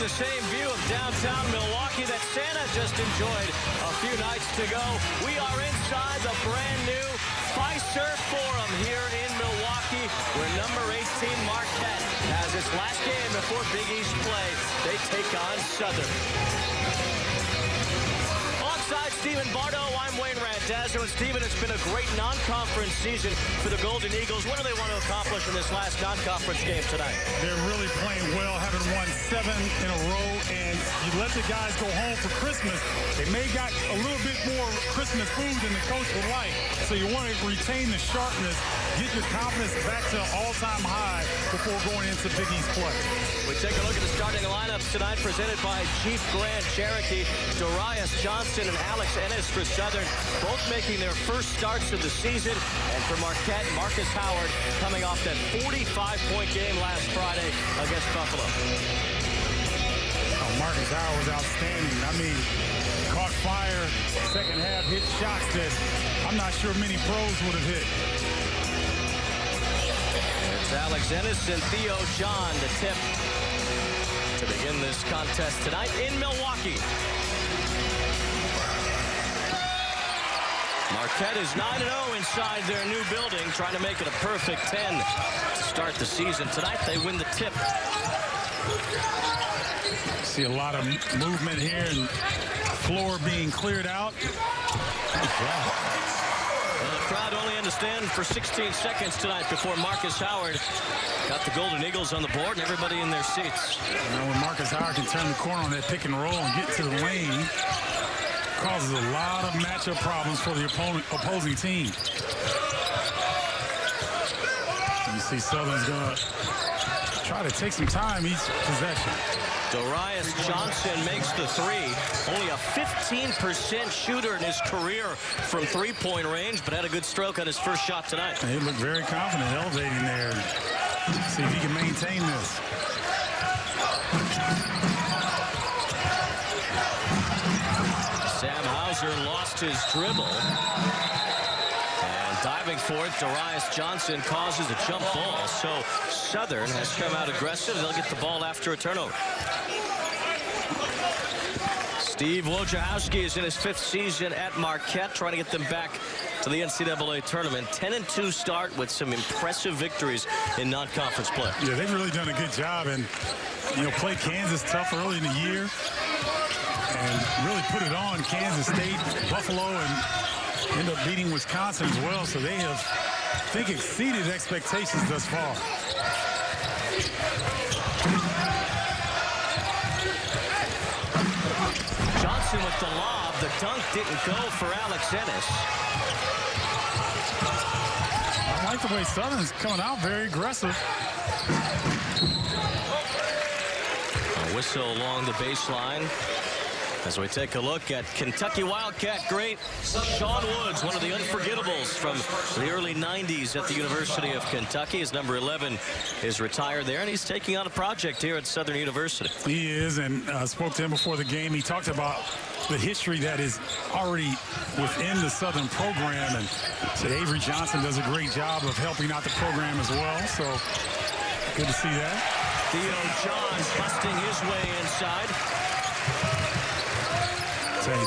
the same view of downtown Milwaukee that Santa just enjoyed a few nights ago. We are inside the brand new Fiserv Forum here in Milwaukee, where number 18 Marquette has its last game before Big East play. They take on Southern. Alongside Stephen Bardo, I'm Wayne Randazzo. And Stephen, it's been a great non-conference season for the Golden Eagles. What do they want to accomplish in this last non-conference game tonight? They're really playing well, having won 7 in a row, and you let the guys go home for Christmas. They may got a little bit more Christmas food than the coach would like, so you want to retain the sharpness, get your confidence back to an all-time high before going into Big East play. We take a look at the starting lineups tonight, presented by Chief Grant Cherokee, Darius Johnson, and Alex Ennis for Southern, both making their first starts of the season. And for Marquette, Marcus Howard coming off that 45-point game last Friday against Buffalo. Oh, Marcus Howard was outstanding. I mean, caught fire, second half, hit shots that I'm not sure many pros would have hit. It's Alex Ennis and Theo John to tip to begin this contest tonight in Milwaukee. Marquette is 9-0 inside their new building, trying to make it a perfect 10 to start the season. Tonight, they win the tip. See a lot of movement here and floor being cleared out. Well, the crowd only had to stand for 16 seconds tonight before Marcus Howard got the Golden Eagles on the board and everybody in their seats. You know, when Marcus Howard can turn the corner on that pick and roll and get to the lane, causes a lot of matchup problems for the opposing team. You see Southern's going to try to take some time each possession. Darius Johnson makes the three. Only a 15% shooter in his career from three-point range, but had a good stroke on his first shot tonight. And he looked very confident elevating there. See if he can maintain this. Sam Hauser lost his dribble. And diving for it, Darius Johnson causes a jump ball. So Southern has come out aggressive. They'll get the ball after a turnover. Steve Wojciechowski is in his 5th season at Marquette, trying to get them back to the NCAA tournament. 10-2 start with some impressive victories in non-conference play. Yeah, they've really done a good job, and played Kansas tough early in the year and really put it on Kansas State, Buffalo, and end up beating Wisconsin as well. So they have, I think, exceeded expectations thus far. Johnson with the lob. The dunk didn't go for Alex Ennis. I like the way Southern's coming out, very aggressive. A whistle along the baseline as we take a look at Kentucky Wildcat great Sean Woods, one of the unforgettables from the early 90s at the University of Kentucky. His number 11 is retired there, and he's taking on a project here at Southern University. He is, and I spoke to him before the game. He talked about the history that is already within the Southern program, and said Avery Johnson does a great job of helping out the program as well. So good to see that. Theo John busting his way inside.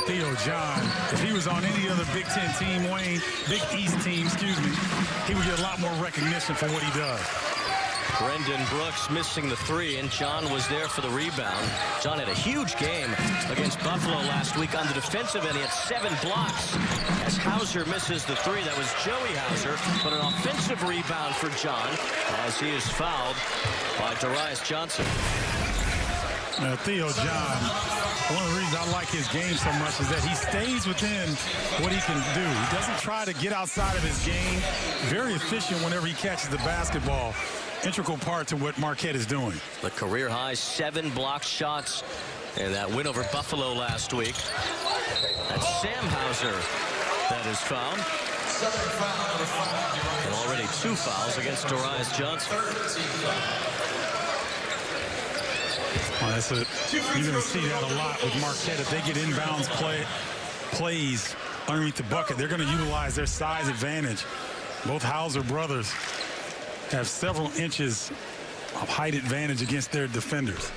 Theo John, if he was on any other Big Ten team, Wayne, Big East team, excuse me, he would get a lot more recognition for what he does. Brendan Brooks missing the three, and John was there for the rebound. John had a huge game against Buffalo last week on the defensive end. He had 7 blocks as Hauser misses the three. That was Joey Hauser, but an offensive rebound for John as he is fouled by Darius Johnson. Now, Theo John, one of the reasons I like his game so much is that he stays within what he can do. He doesn't try to get outside of his game. Very efficient whenever he catches the basketball. Integral part to what Marquette is doing. The career high 7 block shots in that win over Buffalo last week. That's Sam Hauser that is fouled. And already 2 fouls against Darius Johnson. Well, you're going to see that a lot with Marquette. If they get inbounds plays underneath the bucket, they're going to utilize their size advantage. Both Hauser brothers have several inches of height advantage against their defenders.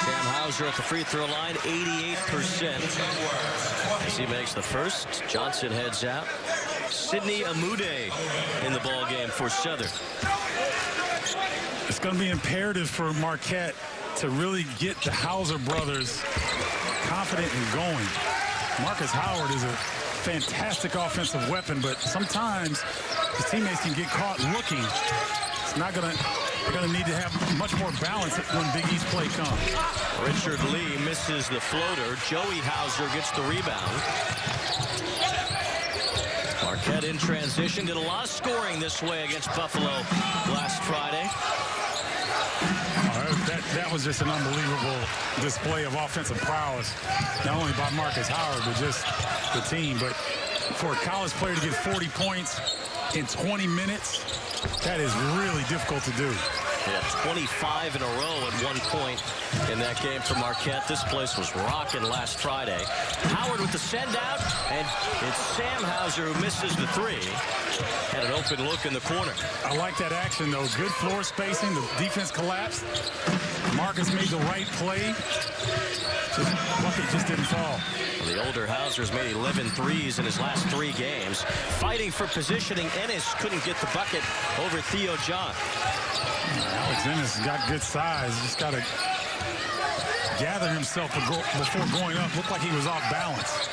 Sam Hauser at the free throw line, 88%. As he makes the first, Johnson heads out. Sidney Amude in the ball game for Southern. It's going to be imperative for Marquette to really get the Hauser brothers confident and going. Marcus Howard is a fantastic offensive weapon, but sometimes his teammates can get caught looking. It's not going to. They're going to need to have much more balance when Big East play comes. Richard Lee misses the floater. Joey Hauser gets the rebound. Marquette in transition. Did a lot of scoring this way against Buffalo last Friday. That was just an unbelievable display of offensive prowess, not only by Marcus Howard, but just the team. But for a college player to get 40 points in 20 minutes, that is really difficult to do. Yeah, 25 in a row at one point in that game for Marquette. This place was rocking last Friday. Howard with the send out, and it's Sam Hauser who misses the three. Had an open look in the corner. I like that action, though. Good floor spacing. The defense collapsed. Marcus made the right play. Bucket just didn't fall. The older Hauser's made 11 threes in his last 3 games. Fighting for positioning, Ennis couldn't get the bucket over Theo John. Alex Ennis got good size. Just got to gather himself before going up. Looked like he was off balance.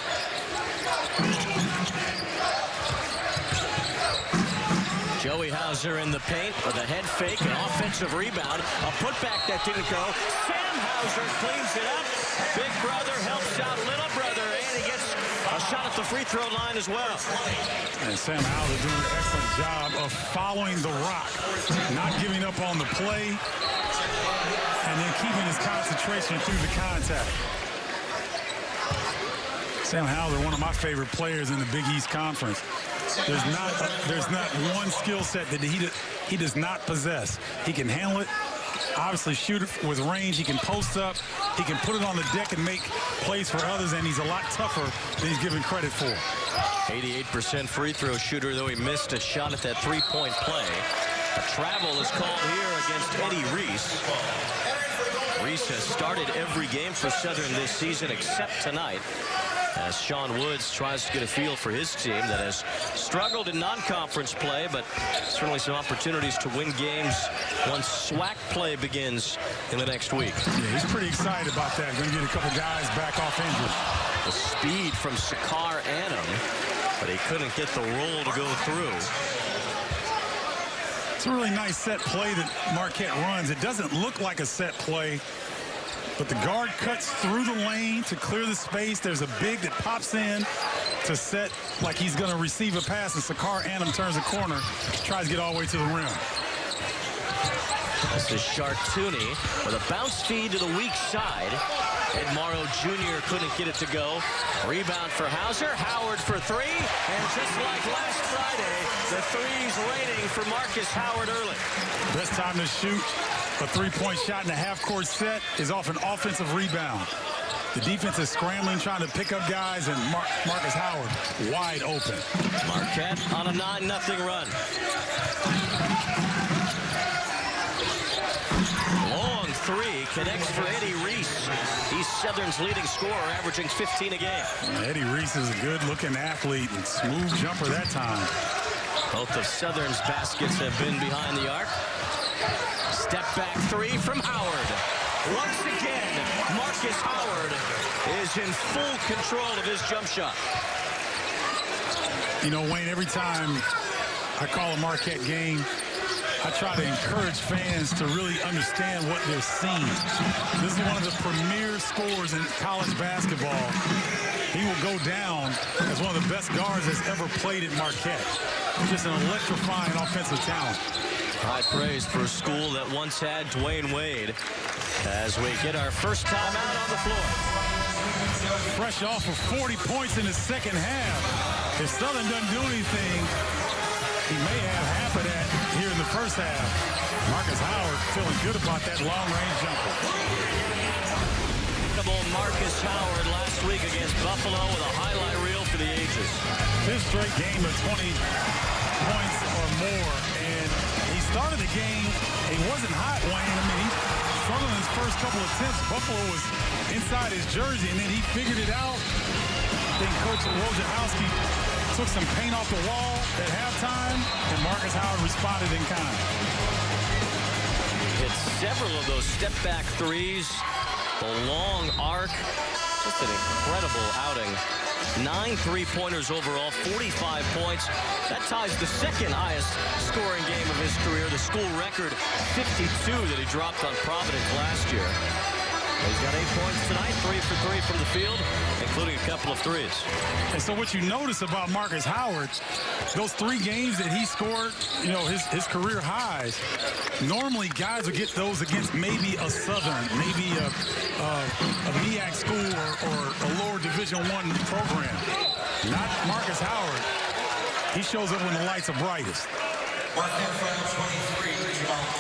Joey Hauser in the paint with a head fake, an offensive rebound, a putback that didn't go. Sam Hauser cleans it up. Big brother helps out little brother, and he gets a shot at the free throw line as well. And Sam Hauser doing an excellent job of following the rock, not giving up on the play, and then keeping his concentration through the contact. Sam Hauser, one of my favorite players in the Big East Conference. There's not one skill set that he does not possess. He can handle it, obviously shoot it with range. He can post up. He can put it on the deck and make plays for others, and he's a lot tougher than he's given credit for. 88% free throw shooter, though he missed a shot at that three-point play. A travel is called here against Eddie Reese. Reese has started every game for Southern this season except tonight, as Sean Woods tries to get a feel for his team that has struggled in non-conference play, but certainly some opportunities to win games once SWAC play begins in the next week. Yeah, he's pretty excited about that. Going to get a couple guys back off injured. The speed from Sakar Annam, but he couldn't get the roll to go through. It's a really nice set play that Marquette runs. It doesn't look like a set play, but the guard cuts through the lane to clear the space. There's a big that pops in to set like he's going to receive a pass, and Sakar Annam turns the corner, tries to get all the way to the rim. This is Chartouni with a bounce feed to the weak side. Ed Morrow Jr. couldn't get it to go. Rebound for Hauser. Howard for three. And just like last Friday, the three's raining for Marcus Howard early. Best time to shoot a three-point shot in a half-court set is off an offensive rebound. The defense is scrambling, trying to pick up guys, and Marcus Howard wide open. Marquette on a 9-0 run. Long three connects for Eddie Reese. He's Southern's leading scorer, averaging 15 a game. Eddie Reese is a good-looking athlete and smooth jumper that time. Both of Southern's baskets have been behind the arc. Step back three from Howard. Once again, Marcus Howard is in full control of his jump shot. You know, Wayne, every time I call a Marquette game, I try to encourage fans to really understand what they're seeing. This is one of the premier scorers in college basketball. He will go down as one of the best guards that's ever played at Marquette. Just an electrifying offensive talent. High praise for a school that once had Dwayne Wade as we get our first time out on the floor. Fresh off of 40 points in the second half. If Southern doesn't do anything, he may have half of that here in the first half. Marcus Howard feeling good about that long-range jumper. Marcus Howard last week against Buffalo with a highlight reel for the ages. Fifth straight game of 20 points or more, and he started the game. He wasn't hot, Wayne. I mean, Sutherland's first couple attempts, Buffalo was inside his jersey, and then he figured it out. I think Coach Wojciechowski took some paint off the wall at halftime, and Marcus Howard responded in kind. Hit several of those step-back threes, the long arc. Just an incredible outing. 9 3-pointers overall, 45 points. That ties the second highest scoring game of his career, the school record 52 that he dropped on Providence last year. He's got 8 points tonight, 3 for 3 from the field, including a couple of threes. And so what you notice about Marcus Howard, those 3 games that he scored, you know, his career highs, normally guys would get those against maybe a Southern, maybe a MEAC school or a lower Division I program. Not Marcus Howard. He shows up when the lights are brightest.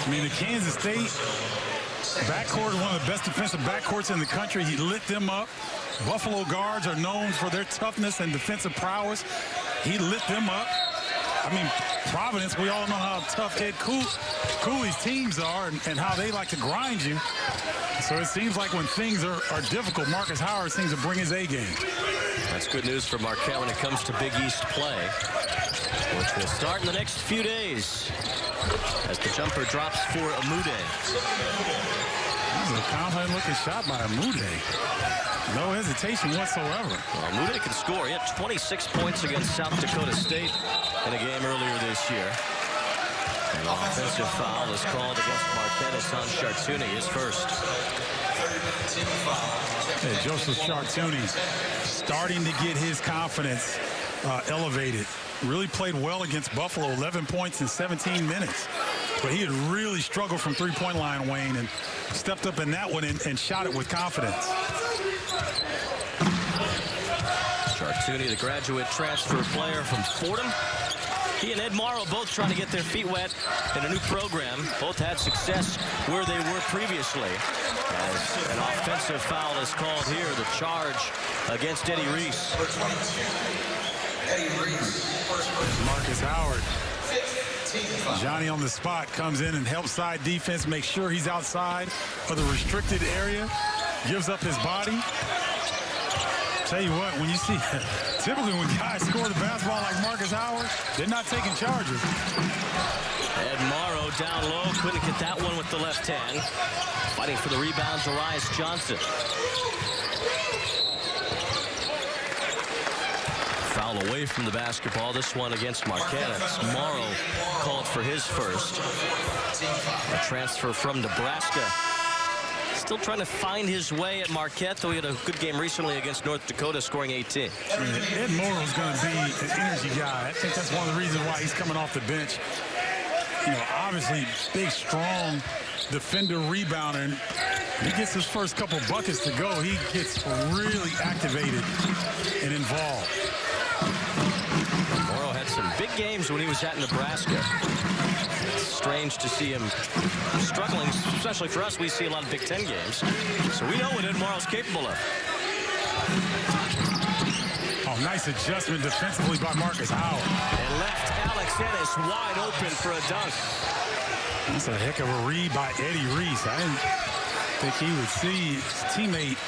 I mean, the Kansas State backcourt, one of the best defensive backcourts in the country. He lit them up. Buffalo guards are known for their toughness and defensive prowess. He lit them up. I mean, Providence, we all know how tough Ed Cooley's teams are and how they like to grind you. So it seems like when things are difficult, Marcus Howard seems to bring his A game. That's good news for Marquette when it comes to Big East play, which will start in the next few days as the jumper drops for Amude. That was a confident-looking shot by Amude. No hesitation whatsoever. Well, Amude can score. He had 26 points against South Dakota State in a game earlier this year. An offensive foul is called against Marquette. It's on Chartouni, his first. Hey, Joseph Chartouni starting to get his confidence elevated. Really played well against Buffalo, 11 points in 17 minutes. But he had really struggled from three-point line, Wayne, and stepped up in that one and shot it with confidence. Chartouni, the graduate transfer player from Fordham. He and Ed Morrow both trying to get their feet wet in a new program. Both had success where they were previously. As an offensive foul is called here, the charge against Eddie Reese. Marcus Howard. Johnny on the spot comes in and helps side defense, make sure he's outside of the restricted area, gives up his body. Tell you what, when you see, typically when guys score the basketball like Marcus Howard, they're not taking charges. Ed Morrow down low, couldn't get that one with the left hand. Fighting for the rebound, Darius Johnson. Foul away from the basketball. This one against Marquette. It's Morrow called for his first. A transfer from Nebraska. Still trying to find his way at Marquette, though he had a good game recently against North Dakota, scoring 18. Ed Morrow's going to be an energy guy. I think that's one of the reasons why he's coming off the bench. You know, obviously, big, strong defender, rebounder. And he gets his first couple buckets to go. He gets really activated and involved. Morrow had some big games when he was at Nebraska. It's strange to see him struggling, especially for us. We see a lot of Big Ten games. So we know what Ed Morrow's capable of. Oh, nice adjustment defensively by Marcus Howard. And left Alex Ennis wide open for a dunk. That's a heck of a read by Eddie Reese. I didn't think he would see his teammate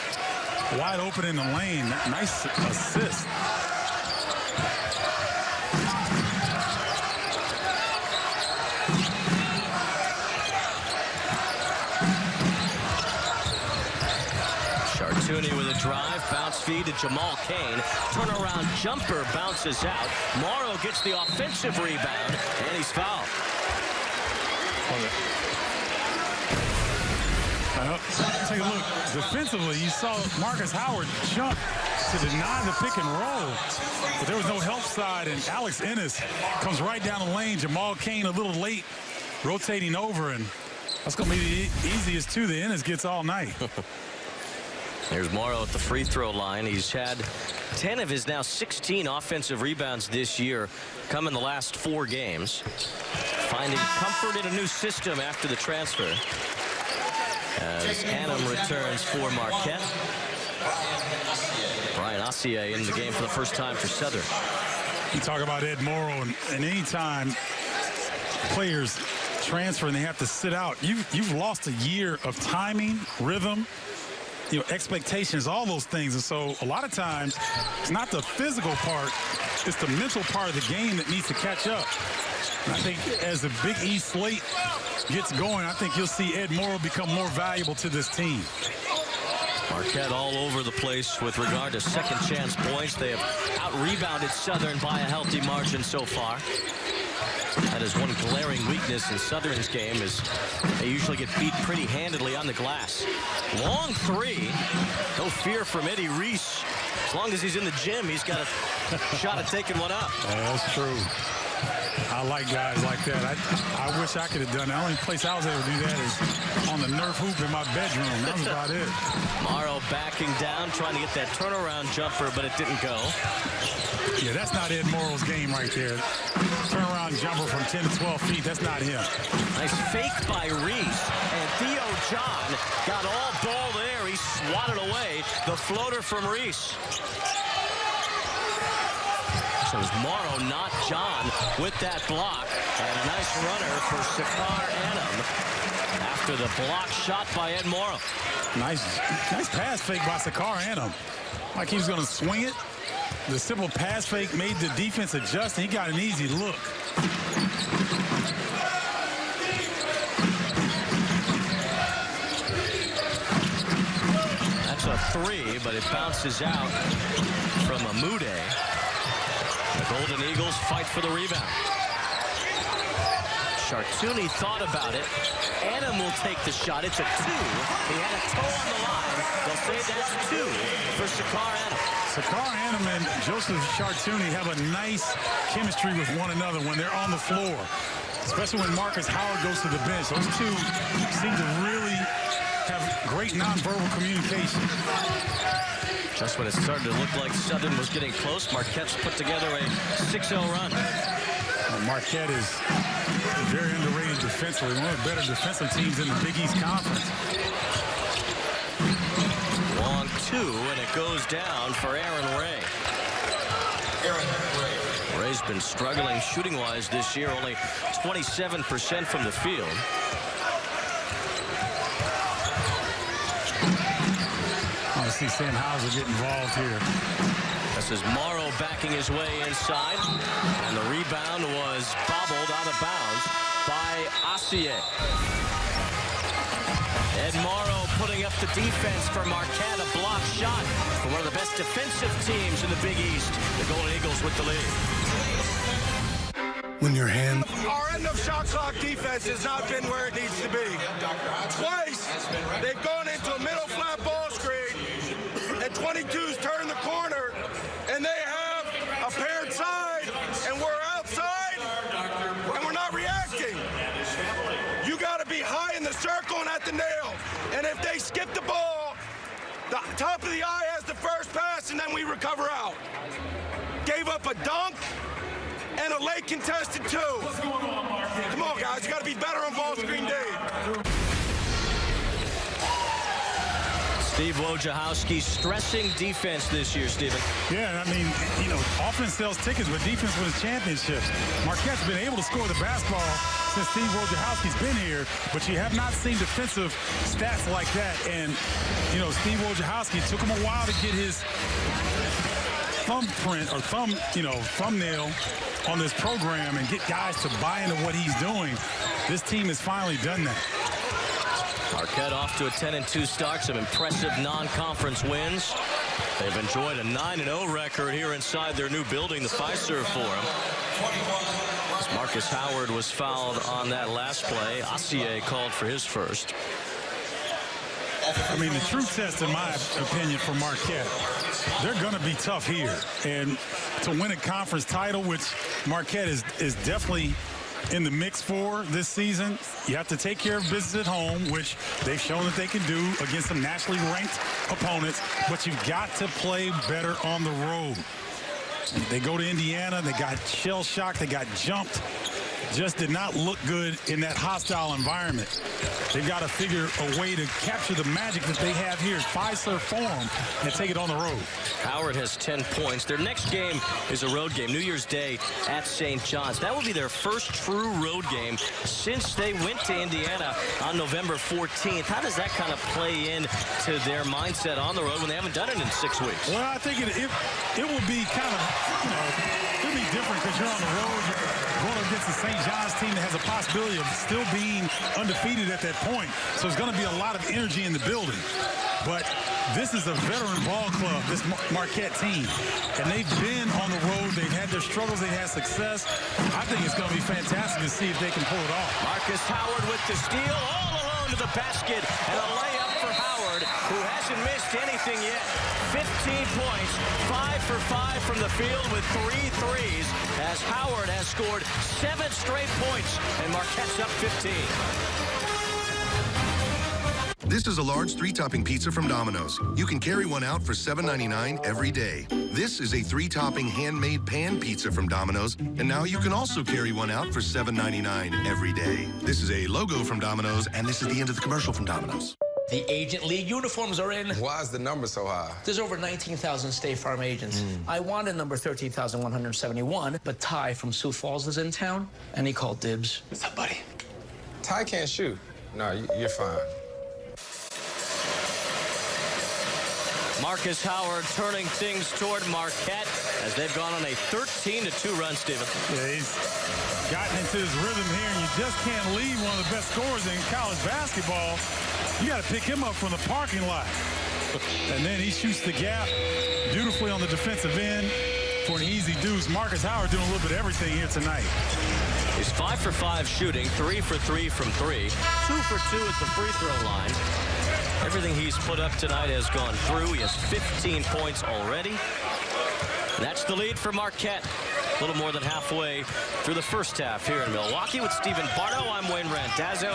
wide open in the lane. Nice assist. Chartouni with a drive, bounce feed to Jamal Kane. Turnaround jumper bounces out. Morrow gets the offensive rebound, and he's fouled. Take a look. Defensively, you saw Marcus Howard jump to deny the pick and roll. But there was no help side, and Alex Ennis comes right down the lane. Jamal Kane a little late, rotating over, and that's going to be the easiest two that Ennis gets all night. There's Morrow at the free throw line. He's had 10 of his now 16 offensive rebounds this year come in the last 4 games. Finding comfort in a new system after the transfer. As Annam returns for Marquette. Brian Ossier in the game for the first time for Southern. You talk about Ed Morrow, and anytime players transfer and they have to sit out, you've lost a year of timing, rhythm, expectations, all those things. And so a lot of times it's not the physical part, it's the mental part of the game that needs to catch up. And I think as the Big East slate gets going, I think you'll see Ed Morrow become more valuable to this team. Marquette all over the place with regard to second chance points. They have out-rebounded Southern by a healthy margin so far. That is one glaring weakness in Southern's game, is they usually get beat pretty handedly on the glass. Long three. No fear from Eddie Reese. As long as he's in the gym, he's got a shot at taking one up. Yeah, that's true. I like guys like that. I wish I could have done that. The only place I was able to do that is on the Nerf hoop in my bedroom. That was about it. Morrow backing down, trying to get that turnaround jumper, but it didn't go. Yeah, that's not Ed Morrow's game right there. Turnaround jumper from 10 to 12 feet, that's not him. Nice fake by Reese, and Theo John got all ball there. He swatted away the floater from Reese. So it was Morrow, not John, with that block. And a nice runner for Sakar Anum after the block shot by Ed Morrow. Nice pass fake by Sakar Anum. Like he was going to swing it. The simple pass fake made the defense adjust, and he got an easy look. That's a three, but it bounces out from Amude. The Golden Eagles fight for the rebound. Chartouni thought about it. Anum will take the shot. It's a two. He had a toe on the line. They'll say that's two for Sakar Anum. Sakar Anum and Joseph Chartouni have a nice chemistry with one another when they're on the floor, especially when Marcus Howard goes to the bench. Those two seem to really have great nonverbal communication. Just when it started to look like Southern was getting close, Marquette's put together a 6-0 run. Marquette is very underrated defensively, one of the better defensive teams in the Big East Conference. Long two, and it goes down for Aaron Ray. Ray's been struggling shooting-wise this year, only 27% from the field. I see Sam Hauser get involved here. This is Morrow backing his way inside, and the rebound was bobbled out of bounds by Assier. Ed Morrow putting up the defense for Marquette, a block shot for one of the best defensive teams in the Big East. The Golden Eagles with the lead. When your hand... Our end of shot clock defense has not been where it needs to be. Twice, they've gone into a middle flat ball screen, and 22's turned the corner, and they have a paired side, and we're outside, and we're not reacting. You got to be high in the circle and at the nail. And if they skip the ball, the top of the eye has the first pass, and then we recover out. Gave up a dunk and a late contested two. Come on, guys, you got to be better on ball screen day. Steve Wojciechowski stressing defense this year, Stephen. Yeah, I mean, offense sells tickets, but defense wins championships. Marquette's been able to score the basketball since Steve Wojciechowski's been here, but you have not seen defensive stats like that. And, Steve Wojciechowski took him a while to get his thumbprint or thumbnail on this program and get guys to buy into what he's doing. This team has finally done that. Marquette off to a 10-2 start, some impressive non-conference wins. They've enjoyed a 9-0 record here inside their new building, the Fiserv Forum. As Marcus Howard was fouled on that last play, Assier called for his first. I mean, the true test, in my opinion, for Marquette, they're going to be tough here. And to win a conference title, which Marquette is definitely in the mix for this season, you have to take care of business at home, which they've shown that they can do against some nationally ranked opponents, but you've got to play better on the road. They go to Indiana, they got shell-shocked, they got jumped. just did not look good in that hostile environment. They've got to figure a way to capture the magic that they have here, Fiserv Forum, and take it on the road. Howard has 10 points. Their next game is a road game, New Year's Day at St. John's. That will be their first true road game since they went to Indiana on November 14th. How does that kind of play into their mindset on the road when they haven't done it in 6 weeks? Well, I think it will be kind of, it'll be different because you're on the road. You're going against the St. John's team that has a possibility of still being undefeated at that point. So there's going to be a lot of energy in the building. But this is a veteran ball club, this Marquette team. And they've been on the road. They've had their struggles. They've had success. I think it's going to be fantastic to see if they can pull it off. Marcus Howard with the steal, all alone to the basket, and a layup for Howard, who hasn't missed anything yet. 15 points, 5 for 5 from the field with 3 threes, as Howard has scored 7 straight points, and Marquette's up 15. This is a large 3-topping pizza from Domino's. You can carry one out for $7.99 every day. This is a 3-topping handmade pan pizza from Domino's, and now you can also carry one out for $7.99 every day. This is a logo from Domino's, and this is the end of the commercial from Domino's. The Agent League uniforms are in. Why is the number so high? There's over 19,000 State Farm agents. I wanted number 13,171, but Ty from Sioux Falls is in town, and he called dibs. What's up, buddy? Ty can't shoot. No, you're fine. Marcus Howard turning things toward Marquette as they've gone on a 13-2 run, Stephen. Yeah, he's gotten into his rhythm here, and you just can't leave one of the best scorers in college basketball. You got to pick him up from the parking lot. And then he shoots the gap beautifully on the defensive end for an easy deuce. Marcus Howard doing a little bit of everything here tonight. He's 5 for 5 shooting, 3 for 3 from 3, 2 for 2 at the free throw line. Everything he's put up tonight has gone through. He has 15 points already. That's the lead for Marquette. A little more than halfway through the first half here in Milwaukee with Stephen Bardo. I'm Wayne Randazzo.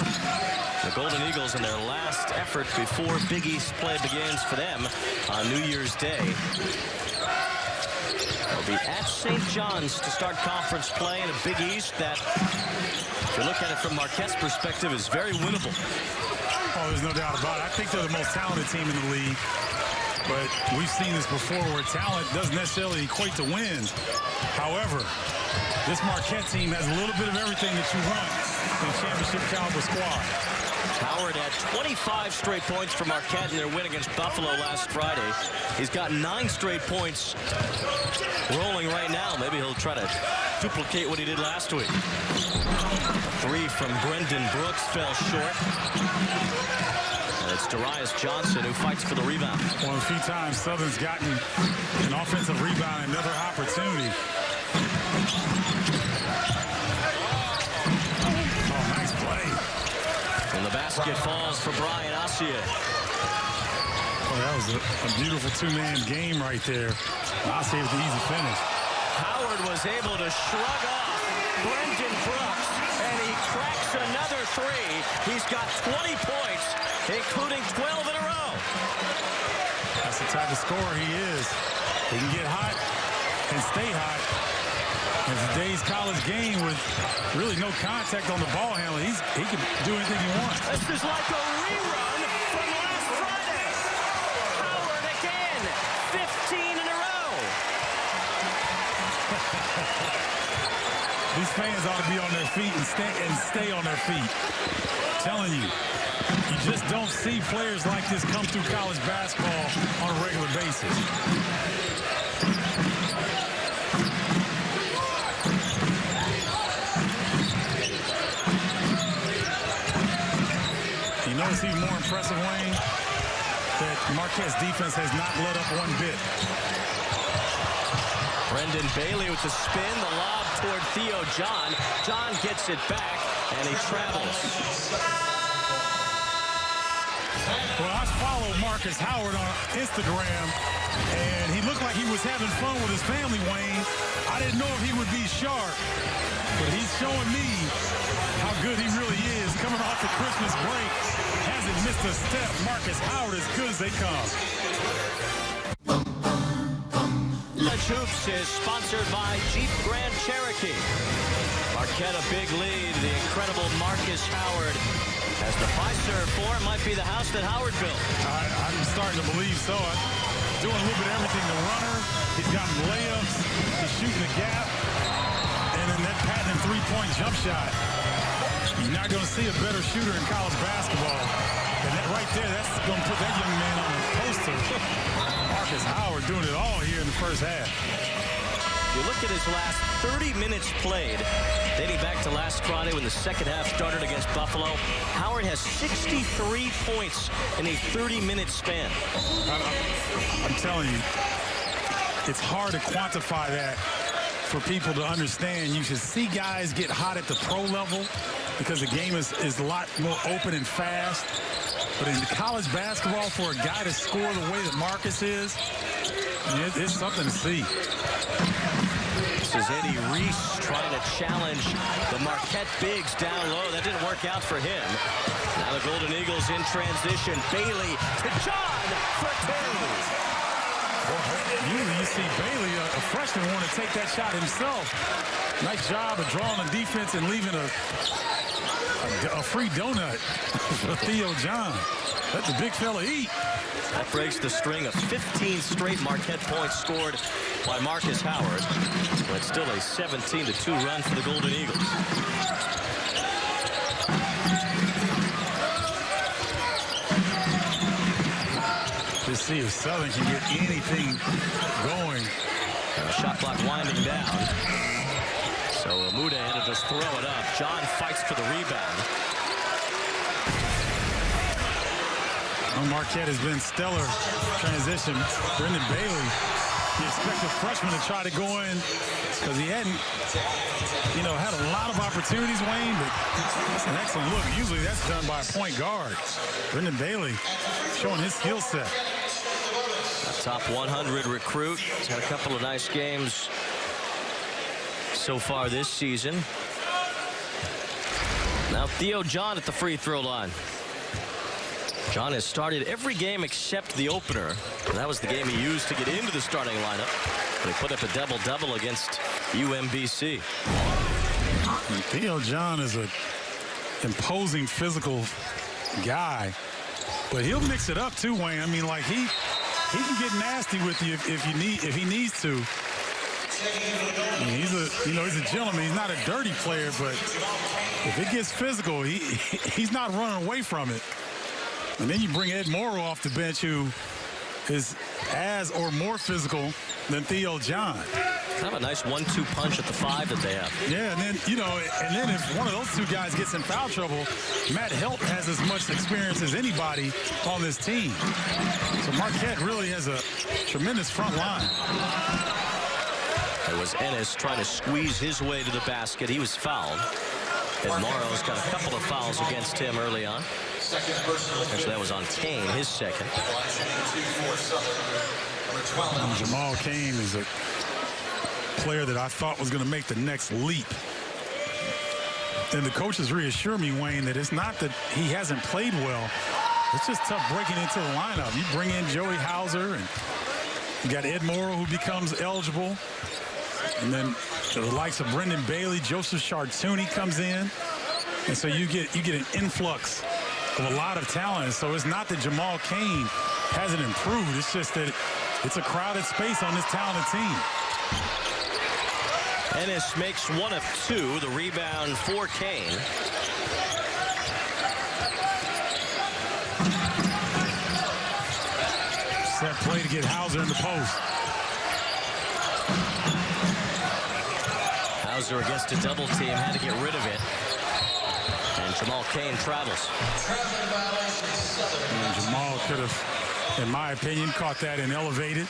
The Golden Eagles in their last effort before Big East play begins for them on New Year's Day. They'll be at St. John's to start conference play in a Big East that, if you look at it from Marquette's perspective, is very winnable. Oh, there's no doubt about it. I think they're the most talented team in the league. But we've seen this before where talent doesn't necessarily equate to wins. However, this Marquette team has a little bit of everything that you want in a championship caliber squad. Howard had 25 straight points for Marquette in their win against Buffalo last Friday. He's got 9 straight points rolling right now. Maybe he'll try to duplicate what he did last week. A 3 from Brendan Brooks fell short. And it's Darius Johnson who fights for the rebound. Well, a few times Southern's gotten an offensive rebound, another opportunity. Oh, nice play. And the basket falls for Brian Assia. Oh, that was a beautiful two-man game right there. Assia with the easy finish. Howard was able to shrug off Brendan Brooks, and he cracks another 3. He's got 20 points, including 12 in a row. That's the type of scorer he is. He can get hot and stay hot. In today's college game with really no contact on the ball handler, he can do anything he wants. This is like a rerun from last Friday. Howard again, 15 in a row. These fans ought to be on their feet and stay on their feet. I'm telling you, you just don't see players like this come through college basketball on a regular basis. You know what's even more impressive, Wayne? That Marquette's defense has not let up one bit. Brendan Bailey with the spin, the lob toward Theo John. John gets it back, and he travels. Well, I followed Marcus Howard on Instagram, and he looked like he was having fun with his family, Wayne. I didn't know if he would be sharp, but he's showing me how good he really is. Coming off the Christmas break, hasn't missed a step. Marcus Howard as good as they come. College Hoops is sponsored by Jeep Grand Cherokee. Marquette Marquette a big lead. The incredible Marcus Howard as the Fiserv for him might be the house that Howard built. I'm starting to believe so. Doing a little bit of everything. The runner, he's got layups, he's shooting the gap, and then that patented three-point jump shot. You're not going to see a better shooter in college basketball. And that right there, that's going to put that young man on the poster. Marcus Howard doing it all here in the first half. If you look at his last 30 minutes played, dating back to last Friday when the second half started against Buffalo, Howard has 63 points in a 30-minute span. I'm telling you, it's hard to quantify that for people to understand. You should see guys get hot at the pro level because the game is a lot more open and fast. But in college basketball, for a guy to score the way that Marcus is, it's something to see. This is Eddie Reese trying to challenge the Marquette bigs down low. That didn't work out for him. Now the Golden Eagles in transition. Bailey to John for two. Usually you see Bailey, a freshman, want to take that shot himself. Nice job of drawing the defense and leaving a free donut for Theo John. Let the big fella eat. That breaks the string of 15 straight Marquette points scored by Marcus Howard. But it's still a 17-2 run for the Golden Eagles. Let's see if Southern can get anything going. Shot clock winding down. So Amuda had to just throw it up. John fights for the rebound. Marquette has been stellar transition. Brendan Bailey, you expect a freshman to try to go in because he hadn't, had a lot of opportunities, Wayne, but that's an excellent look. Usually that's done by a point guard. Brendan Bailey showing his skill set. A top 100 recruit. He's had a couple of nice games so far this season. Now Theo John at the free throw line. John has started every game except the opener. That was the game he used to get into the starting lineup. They put up a double-double against UMBC. Theo John is an imposing physical guy, but he'll mix it up too, Wayne. I mean, like he can get nasty with you if he needs to. I mean, he's a gentleman. He's not a dirty player, but if it gets physical, he's not running away from it. And then you bring Ed Morrow off the bench, who is as or more physical than Theo John. Kind of a nice 1-2 punch at the 5 that they have. Yeah, and then if one of those two guys gets in foul trouble, Matt Helt has as much experience as anybody on this team. So Marquette really has a tremendous front line. It was Ennis trying to squeeze his way to the basket. He was fouled. Ed Morrow's got a couple of fouls against him early on. Actually, that was on Kane, his second. And Jamal Kane is a player that I thought was going to make the next leap. And the coaches reassure me, Wayne, that it's not that he hasn't played well. It's just tough breaking into the lineup. You bring in Joey Hauser, and you got Ed Morrow, who becomes eligible. And then the likes of Brendan Bailey, Joseph Chartouni comes in. And so you get an influx of a lot of talent. So it's not that Jamal Kane hasn't improved. It's just that it's a crowded space on this talented team. Ennis makes one of two. The rebound for Kane. Set play to get Hauser in the post. Hauser against a double team, had to get rid of it. And Jamal Kane travels. And Jamal could have, in my opinion, caught that and elevated.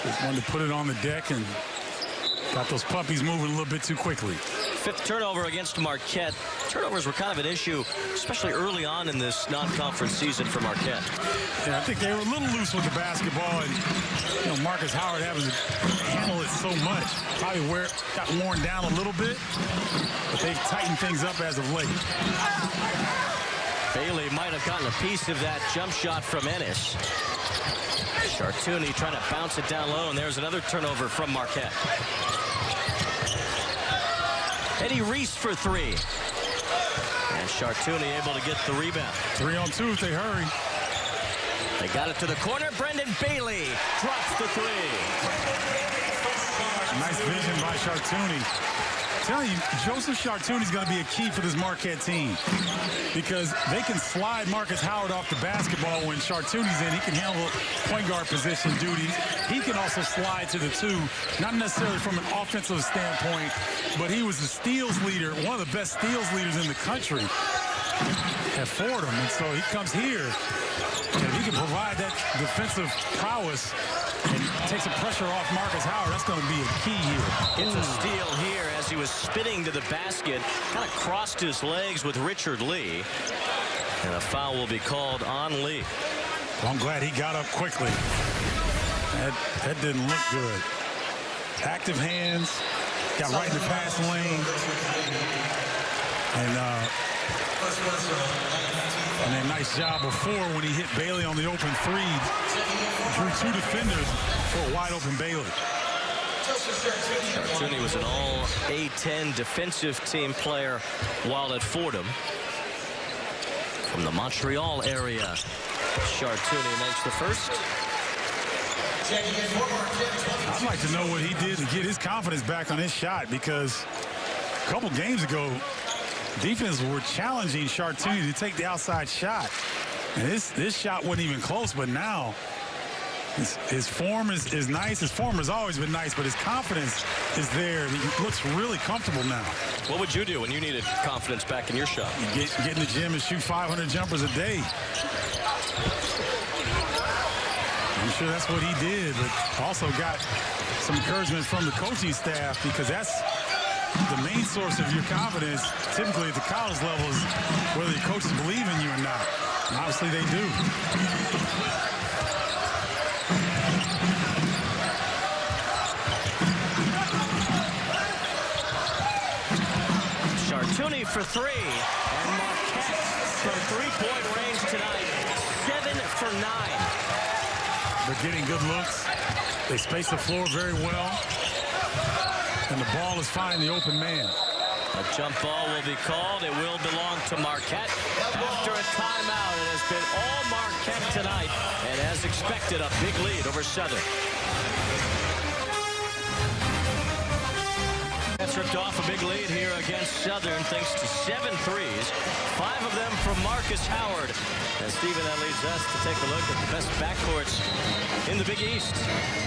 Just wanted to put it on the deck and got those puppies moving a little bit too quickly. Fifth turnover against Marquette. Turnovers were kind of an issue, especially early on in this non-conference season for Marquette. Yeah, I think they were a little loose with the basketball, and Marcus Howard having to handle it so much. Probably where it got worn down a little bit, but they've tightened things up as of late. Bailey might have gotten a piece of that jump shot from Ennis. Chartouni trying to bounce it down low, and there's another turnover from Marquette. Eddie Reese for three. And Chartouni able to get the rebound. 3 on 2 if they hurry. They got it to the corner. Brendan Bailey drops the three. Nice vision by Chartouni. Telling you, Joseph Chartouni's going to be a key for this Marquette team because they can slide Marcus Howard off the basketball when Chartouni's in. He can handle point guard position duties. He can also slide to the two, not necessarily from an offensive standpoint, but he was the steals leader, one of the best steals leaders in the country at Fordham. And so he comes here, and if he can provide that defensive prowess and take some pressure off Marcus Howard, that's going to be a key here. Gets a steal here as he was spinning to the basket, kind of crossed his legs with Richard Lee. And a foul will be called on Lee. Well, I'm glad he got up quickly. That didn't look good. Active hands, got right in the pass lane. And a nice job before when he hit Bailey on the open three. Drew 2 defenders for a wide open Bailey. Chartouni was an all A-10 defensive team player while at Fordham. From the Montreal area, Chartouni makes the first. I'd like to know what he did to get his confidence back on his shot, because a couple games ago, defense were challenging Chartouni to take the outside shot. And this shot wasn't even close, but now his form is nice. His form has always been nice, but his confidence is there. He looks really comfortable now. What would you do when you needed confidence back in your shot? Get in the gym and shoot 500 jumpers a day. I'm sure that's what he did, but also got some encouragement from the coaching staff, because that's the main source of your confidence, typically at the college levels, whether your coaches believe in you or not. And obviously they do. Chartouni for three, and Marquette from three-point range tonight, 7 for 9. They're getting good looks. They space the floor very well. And the ball is finding the open man. A jump ball will be called. It will belong to Marquette. After a timeout, it has been all Marquette tonight. And as expected, a big lead over Southern. That's ripped off a big lead here against Southern thanks to 7 threes, 5 of them from Marcus Howard. And Stephen, that leads us to take a look at the best backcourts in the Big East.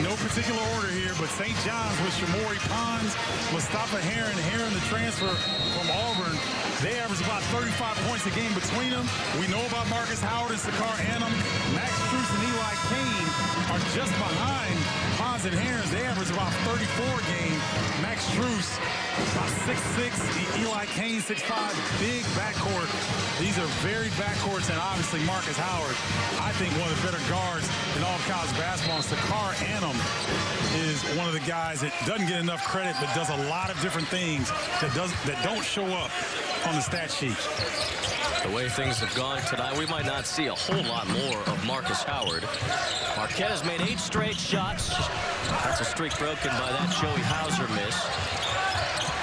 No particular order here, but St. John's with Shamori Pons, Mustafa Heron, the transfer from Auburn. They average about 35 points a game between them. We know about Marcus Howard and Sakar Annam. Max Strus and Eli Kane are just behind Pons and Heron. They average about 34 a game. Max Strus about 6'6", Eli Kane 6'5", big backcourt. These are varied backcourts, and obviously Marcus Howard, I think one of the better guards in all of college basketball. And Sakar Annam is one of the guys that doesn't get enough credit, but does a lot of different things that don't show up on the stat sheet. The way things have gone tonight, we might not see a whole lot more of Marcus Howard. Marquette has made 8 straight shots. That's a streak broken by that Joey Hauser miss.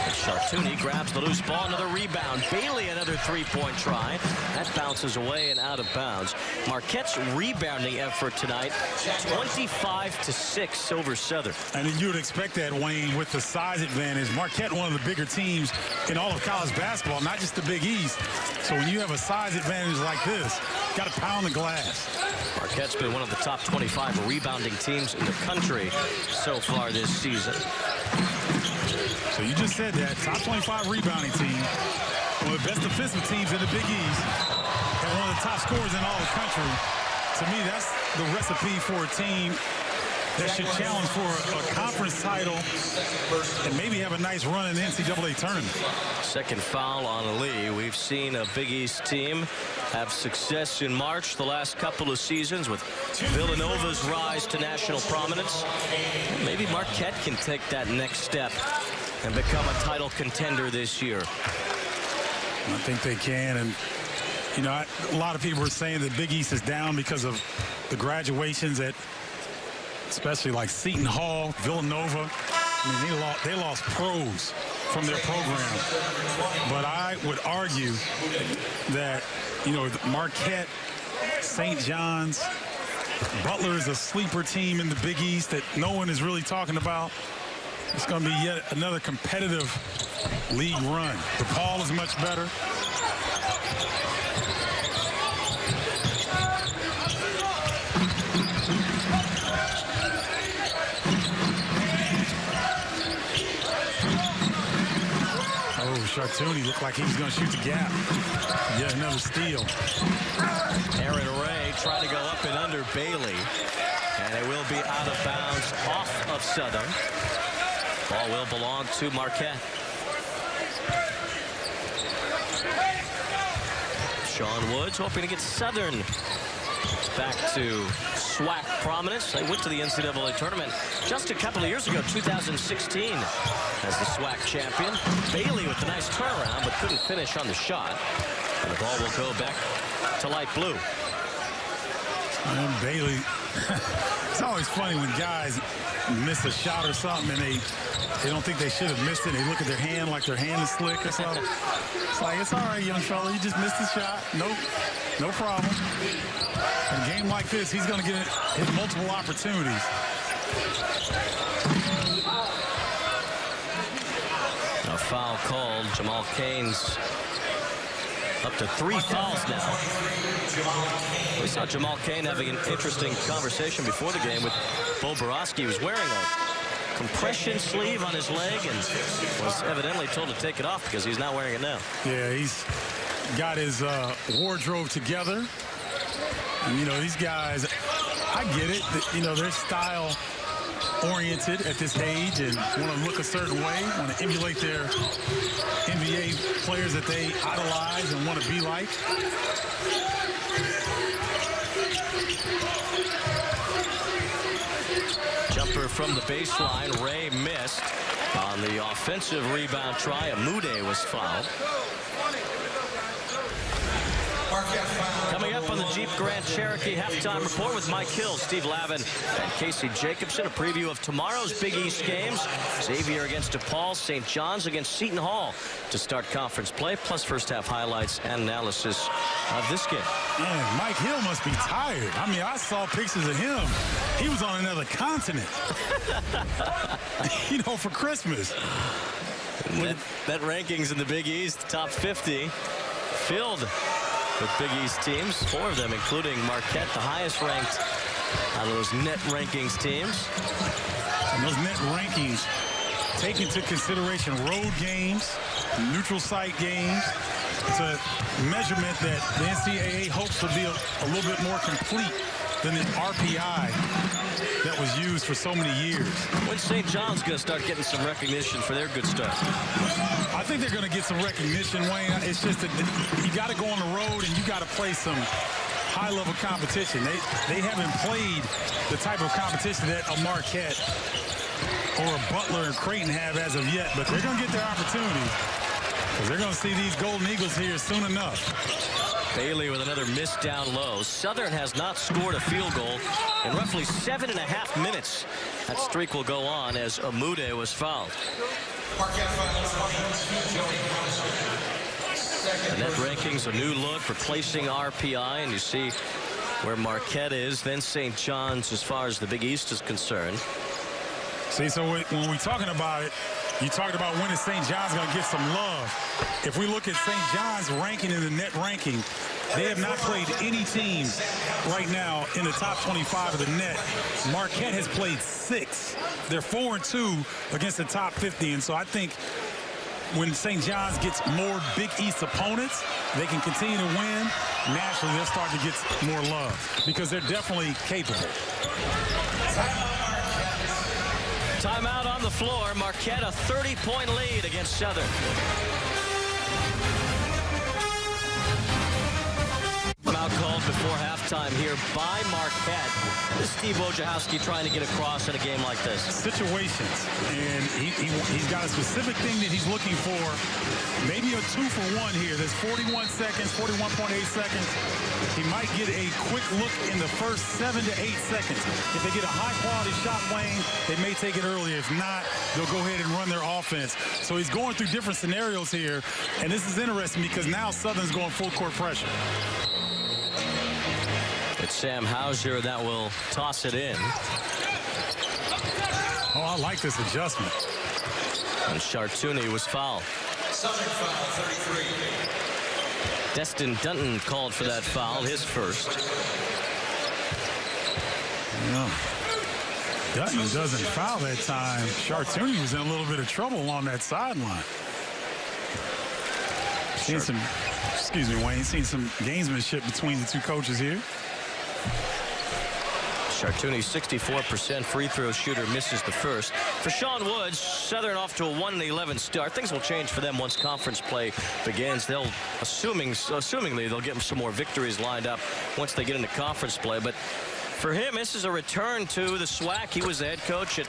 Chartouni grabs the loose ball, another rebound. Bailey, another three-point try. That bounces away and out of bounds. Marquette's rebounding effort tonight, 25-6 over Southern. And you would expect that, Wayne, with the size advantage. Marquette, one of the bigger teams in all of college basketball, not just the Big East. So when you have a size advantage like this, got to pound the glass. Marquette's been one of the top 25 rebounding teams in the country so far this season. So you just said that, top 25 rebounding team, one of the best defensive teams in the Big East, and one of the top scorers in all the country. To me, that's the recipe for a team that should challenge for a conference title and maybe have a nice run in the NCAA tournament. Second foul on Lee. We've seen a Big East team have success in March the last couple of seasons with Villanova's rise to national prominence. Maybe Marquette can take that next step and become a title contender this year. I think they can. And, you know, a lot of people are saying that Big East is down because of the graduations at especially like Seton Hall, Villanova. I mean, they lost pros from their program. But I would argue that, you know, Marquette, St. John's, Butler is a sleeper team in the Big East that no one is really talking about. It's going to be yet another competitive league run. DePaul is much better. Chartouni looked like he was going to shoot the gap. Yet another steal. Aaron Ray trying to go up and under Bailey. And it will be out of bounds off of Southern. Ball will belong to Marquette. Sean Woods hoping to get Southern back to SWAC prominence. They went to the NCAA tournament just a couple of years ago, 2016, as the SWAC champion. Bailey with a nice turnaround, but couldn't finish on the shot. And the ball will go back to light blue. And Bailey, it's always funny when guys miss a shot or something and they don't think they should have missed it. They look at their hand like their hand is slick or something. It's like, it's all right, young fella. You just missed the shot. Nope, no problem. In a game like this, he's going to get his multiple opportunities. A foul called. Jamal Cain's up to 3 fouls now. We saw Jamal Cain having an interesting conversation before the game with Bo Borowski. He was wearing a compression sleeve on his leg and was evidently told to take it off because he's not wearing it now. Yeah, he's got his wardrobe together. And, you know, these guys, I get it. You know, they're style oriented at this age and want to look a certain way, want to emulate their NBA players that they idolize and want to be like. Jumper from the baseline. Ray missed on the offensive rebound try. Amude was fouled. Coming up on the Jeep Grand Cherokee halftime report with Mike Hill, Steve Lavin, and Casey Jacobson. A preview of tomorrow's Big East games. Xavier against DePaul, St. John's against Seton Hall to start conference play, plus first half highlights and analysis of this game. Man, Mike Hill must be tired. I mean, I saw pictures of him. He was on another continent. You know, for Christmas. That rankings in the Big East, top 50, filled with Big East teams, 4 of them, including Marquette, the highest ranked out of those net rankings teams. And those net rankings take into consideration road games, neutral site games. It's a measurement that the NCAA hopes will be a little bit more complete than the RPI that was used for so many years. When St. John's going to start getting some recognition for their good stuff? I think they're going to get some recognition, Wayne. It's just that you got to go on the road and you got to play some high-level competition. They haven't played the type of competition that a Marquette or a Butler and Creighton have as of yet, but they're going to get their opportunities because they're going to see these Golden Eagles here soon enough. Bailey with another miss down low. Southern has not scored a field goal in roughly 7.5 minutes. That streak will go on as Amude was fouled. The net rankings, a new look, replacing RPI, and you see where Marquette is, then St. John's as far as the Big East is concerned. See, so when we're talking about it, you talked about when is St. John's going to get some love. If we look at St. John's ranking in the net ranking, they have not played any teams right now in the top 25 of the net. Marquette has played 6. They're 4-2 against the top 50. And so I think when St. John's gets more Big East opponents, they can continue to win. Naturally, they'll start to get more love because they're definitely capable. Timeout on the floor. Marquette a 30-point lead against Southern. Timeout called before halftime here by Marquette. This is Steve Wojciechowski trying to get across in a game like this. Situations, and he's got a specific thing that he's looking for. Maybe a 2-for-1 here. There's 41 seconds, 41.8 seconds. He might get a quick look in the first 7 to 8 seconds. If they get a high-quality shot, Wayne, they may take it earlier. If not, they'll go ahead and run their offense. So he's going through different scenarios here, and this is interesting because now Southern's going full court pressure. It's Sam Hauser that will toss it in. Oh, I like this adjustment. And Chartouni was fouled. Southern foul, 33. Destin Dunton called for that foul, his first. Yeah. Dutton doesn't foul that time. Chartouni was in a little bit of trouble on that sideline. Seen some, excuse me, Wayne, seen some gamesmanship between the two coaches here. Chartouni, 64% free throw shooter, misses the first. For Sean Woods, Southern off to a 1-11 start. Things will change for them once conference play begins. They'll, assumingly, they'll get some more victories lined up once they get into conference play. But for him, this is a return to the SWAC. He was the head coach at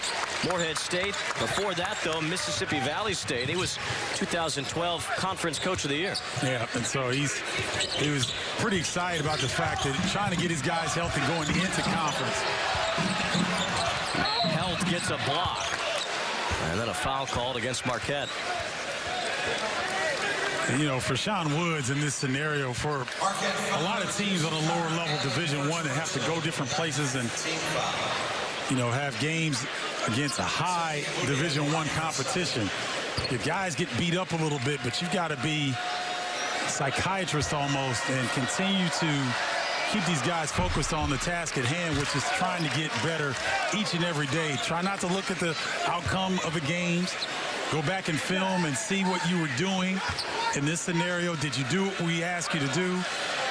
Morehead State. Before that, though, Mississippi Valley State. He was 2012 Conference Coach of the Year. Yeah, and so he was pretty excited about the fact that trying to get his guys healthy going into conference. Held gets a block. And then a foul called against Marquette. And, you know, for Sean Woods in this scenario, for a lot of teams on a lower level Division I that have to go different places and, you know, have games against a high Division I competition, your guys get beat up a little bit, but you've got to be psychiatrist almost and continue to keep these guys focused on the task at hand, which is trying to get better each and every day. Try not to look at the outcome of the games. Go back and film and see what you were doing in this scenario. Did you do what we asked you to do?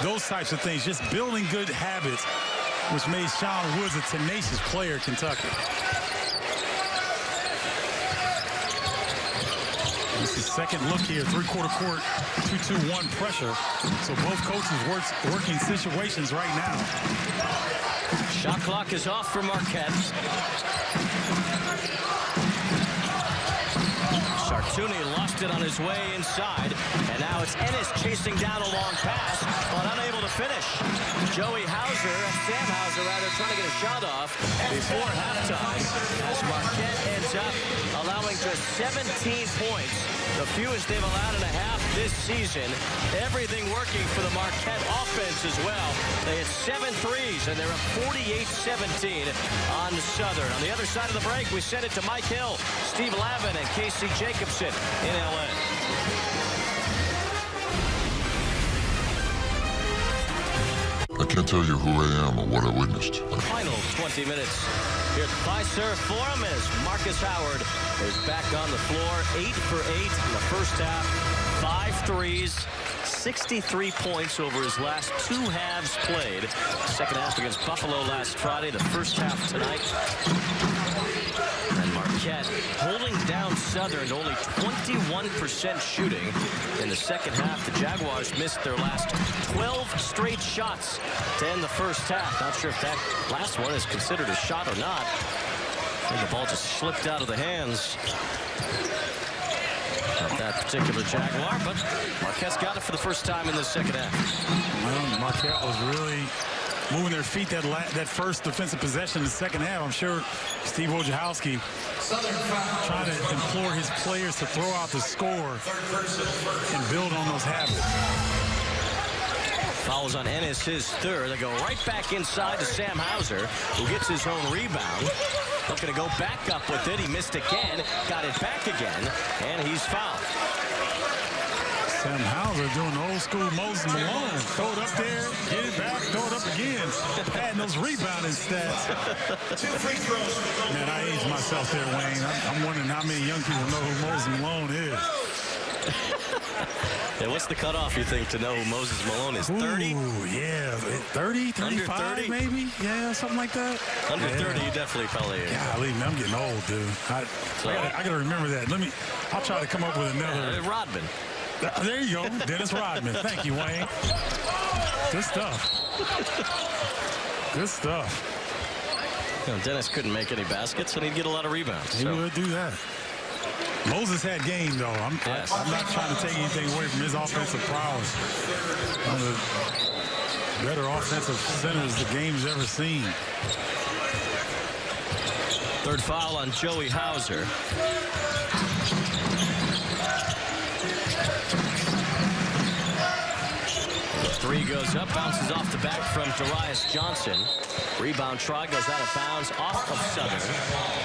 Those types of things, just building good habits, which made Sean Woods a tenacious player at Kentucky. This is second look here, three-quarter court, 2-2-1 pressure. So both coaches working situations right now. Shot clock is off for Marquette. Chartouni lost it on his way inside, and now it's Ennis chasing down a long pass, but unable to finish. Sam Hauser, trying to get a shot off before halftime, as Marquette ends up allowing just 17 points, the fewest they've allowed in a half this season. Everything working for the Marquette offense as well. They had 7 threes, and they're up 48-17 on Southern. On the other side of the break, we send it to Mike Hill, Steve Lavin, and Casey Jacobson in L.A. I can't tell you who I am or what I witnessed. Final 20 minutes here at the Fiserv Forum as Marcus Howard is back on the floor. 8 for 8 in the first half. 5 threes. 63 points over his last 2 halves played. Second half against Buffalo last Friday. The first half tonight. And Marquette holding down Southern to only 21% shooting in the second half. The Jaguars missed their last 12 straight shots to end the first half. Not sure if that last one is considered a shot or not. I think the ball just slipped out of the hands of that particular Jaguar, but Marquette's got it for the first time in the second half. Well, Marquette was really moving their feet that first defensive possession in the second half. I'm sure Steve Wojciechowski trying to implore his players to throw out the score and build on those habits. Fouls on Ennis, his third. They go right back inside to Sam Hauser, who gets his own rebound. Looking to go back up with it. He missed again, got it back again, and he's fouled. Sam Hauser doing the old school Moses Malone. Throw it up there, get it back, throw it up again. Adding those rebounding stats. Man, I aged myself there, Wayne. I'm wondering how many young people know who Moses Malone is. Yeah, what's the cutoff, you think, to know who Moses Malone is? 30? Ooh, yeah. 30, 35 Under 30? maybe? Yeah, something like that. Under 30, you definitely probably is. Golly, man, I'm getting old, dude. I gotta remember that. I'll try to come up with another. Rodman. There you go, Dennis Rodman. Thank you, Wayne. Good stuff. Good stuff. You know, Dennis couldn't make any baskets, and he'd get a lot of rebounds. He would do that. Moses had game, though. I'm not trying to take anything away from his offensive prowess. One of the better offensive centers the game's ever seen. Third foul on Joey Hauser. Three goes up, bounces off the back from Darius Johnson. Rebound try goes out of bounds off of Southern.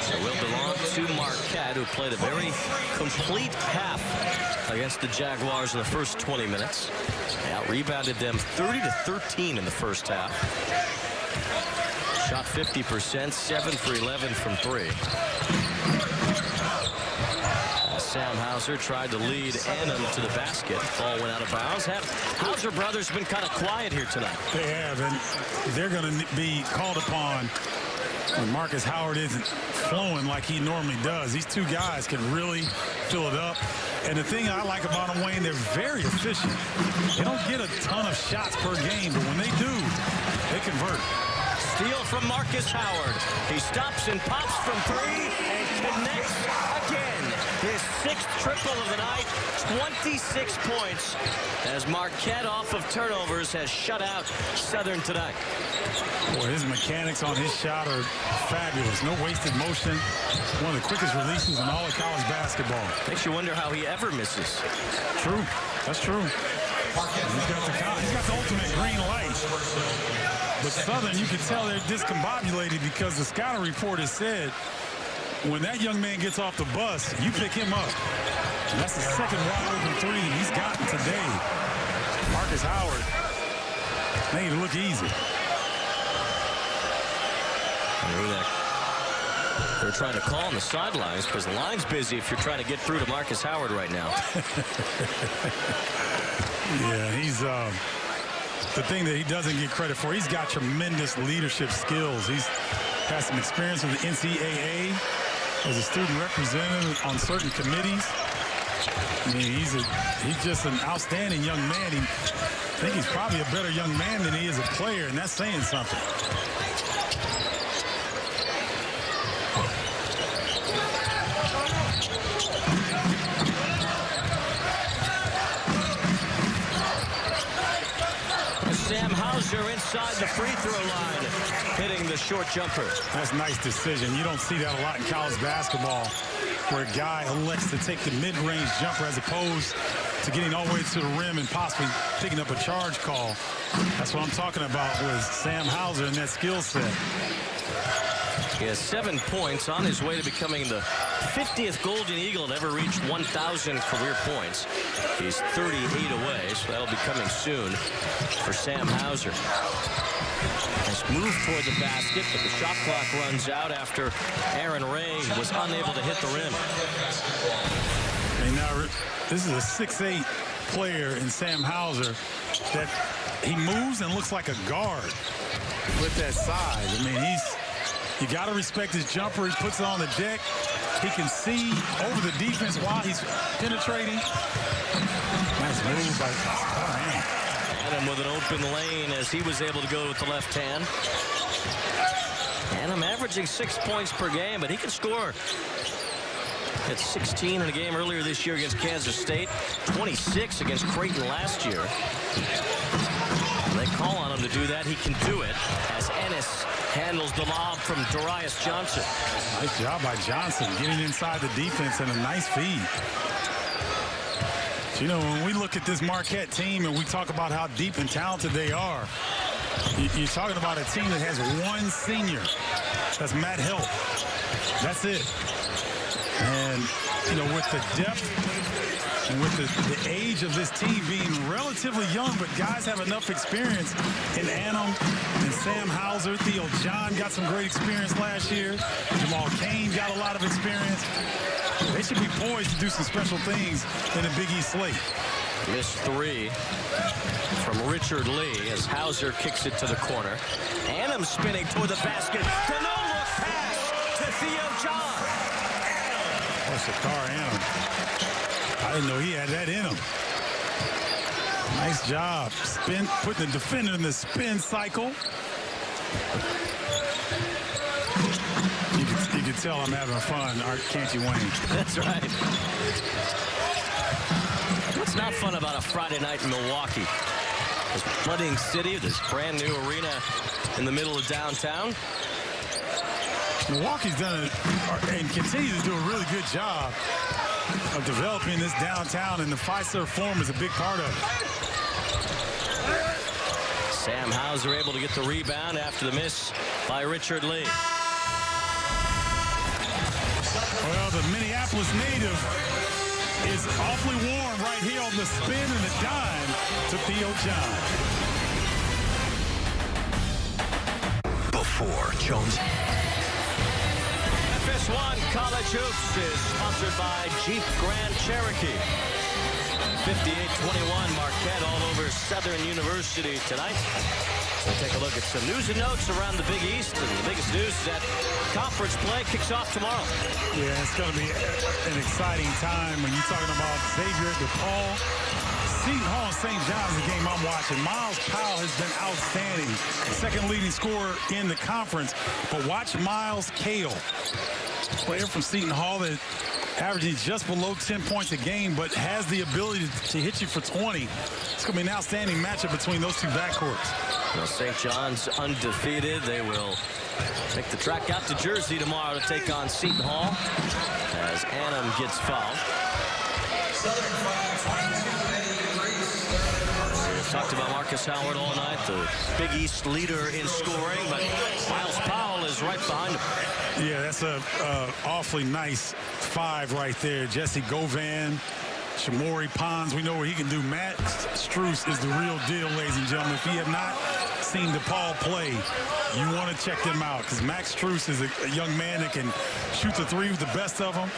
So will belong to Marquette, who played a very complete half against the Jaguars in the first 20 minutes. They out-rebounded them 30-13 in the first half. Shot 50%, 7 for 11 from 3. Sam Hauser tried to lead Annam to the basket. Ball went out of bounds. Hauser brothers been kind of quiet here tonight. They have, and they're going to be called upon when Marcus Howard isn't flowing like he normally does. These two guys can really fill it up. And the thing I like about them, Wayne, they're very efficient. They don't get a ton of shots per game, but when they do, they convert. Steal from Marcus Howard. He stops and pops from 3 and connects again. His 6th triple of the night, 26 points, as Marquette off of turnovers has shut out Southern tonight. Boy, his mechanics on his shot are fabulous. No wasted motion. One of the quickest releases in all of college basketball. Makes you wonder how he ever misses. True. That's true. He's got the ultimate green light. But Southern, you can tell they're discombobulated because the scouting report has said when that young man gets off the bus, you pick him up. And that's the second wide open 3 that he's gotten today. Marcus Howard made it look easy. They're trying to call on the sidelines because the line's busy if you're trying to get through to Marcus Howard right now. Yeah, he's the thing that he doesn't get credit for. He's got tremendous leadership skills. He's has some experience with the NCAA as a student representative on certain committees. I mean, he's just an outstanding young man. I think he's probably a better young man than he is a player, and that's saying something. Sam Hauser inside the free throw line, hitting the short jumper. That's a nice decision. You don't see that a lot in college basketball, where a guy elects to take the mid-range jumper as opposed to getting all the way to the rim and possibly picking up a charge call. That's what I'm talking about with Sam Hauser and that skill set. He has 7 points, on his way to becoming the 50th Golden Eagle to ever reach 1,000 career points. He's 38 away, so that'll be coming soon for Sam Hauser. Nice move toward the basket, but the shot clock runs out after Aaron Ray was unable to hit the rim. And now this is a 6'8" player in Sam Hauser that he moves and looks like a guard with that size. I mean, you got to respect his jumper. He puts it on the deck. He can see over the defense while he's penetrating. Nice move by Adam with an open lane as he was able to go with the left hand. Adam averaging 6 points per game, but he can score. Hit 16 in a game earlier this year against Kansas State, 26 against Creighton last year. When they call on him to do that, he can do it as Ennis handles the lob from Darius Johnson. Nice job by Johnson getting inside the defense and a nice feed. You know, when we look at this Marquette team and we talk about how deep and talented they are, you're talking about a team that has one senior. That's Matt Help. That's it. And, you know, with the depth and with the age of this team being relatively young, but guys have enough experience in Annam and Sam Hauser. Theo John got some great experience last year. Jamal Cain got a lot of experience. They should be poised to do some special things in a Big East slate. Missed 3 from Richard Lee as Hauser kicks it to the corner. Annam spinning toward the basket. The no-look pass to Theo John. Oh, Shakar Annam. I didn't know he had that in him. Nice job. Putting the defender in the spin cycle. You can tell I'm having fun, can't you, Wayne? That's right. What's not fun about a Friday night in Milwaukee? This budding city, this brand new arena in the middle of downtown. Milwaukee's done and continues to do a really good job of developing this downtown, and the Fiserv Forum is a big part of it. Sam Hauser able to get the rebound after the miss by Richard Lee. Well, the Minneapolis native is awfully warm right here on the spin and the dime to Theo John. Before Jones. FS1 College Hoops is sponsored by Jeep Grand Cherokee. 58-21 Marquette all over Southern University tonight. We'll take a look at some news and notes around the Big East, and the biggest news is that conference play kicks off tomorrow. Yeah, it's going to be an exciting time when you're talking about Xavier, DePaul. Seton Hall and St. John's, the game I'm watching. Miles Powell has been outstanding. Second leading scorer in the conference. But watch Miles Cale, player from Seton Hall that averaging just below 10 points a game, but has the ability to hit you for 20. It's going to be an outstanding matchup between those two backcourts. Well, St. John's undefeated. They will make the trek out to Jersey tomorrow to take on Seton Hall as Annam gets fouled. We've talked about Marcus Howard all night, the Big East leader in scoring, but Miles Powell is right behind him. Yeah, that's a awfully nice five right there. Jesse Govan, Shamori Pons, we know what he can do. Max Strus is the real deal, ladies and gentlemen. If you have not seen DePaul play, you want to check them out, because Max Strus is a young man that can shoot the three with the best of them,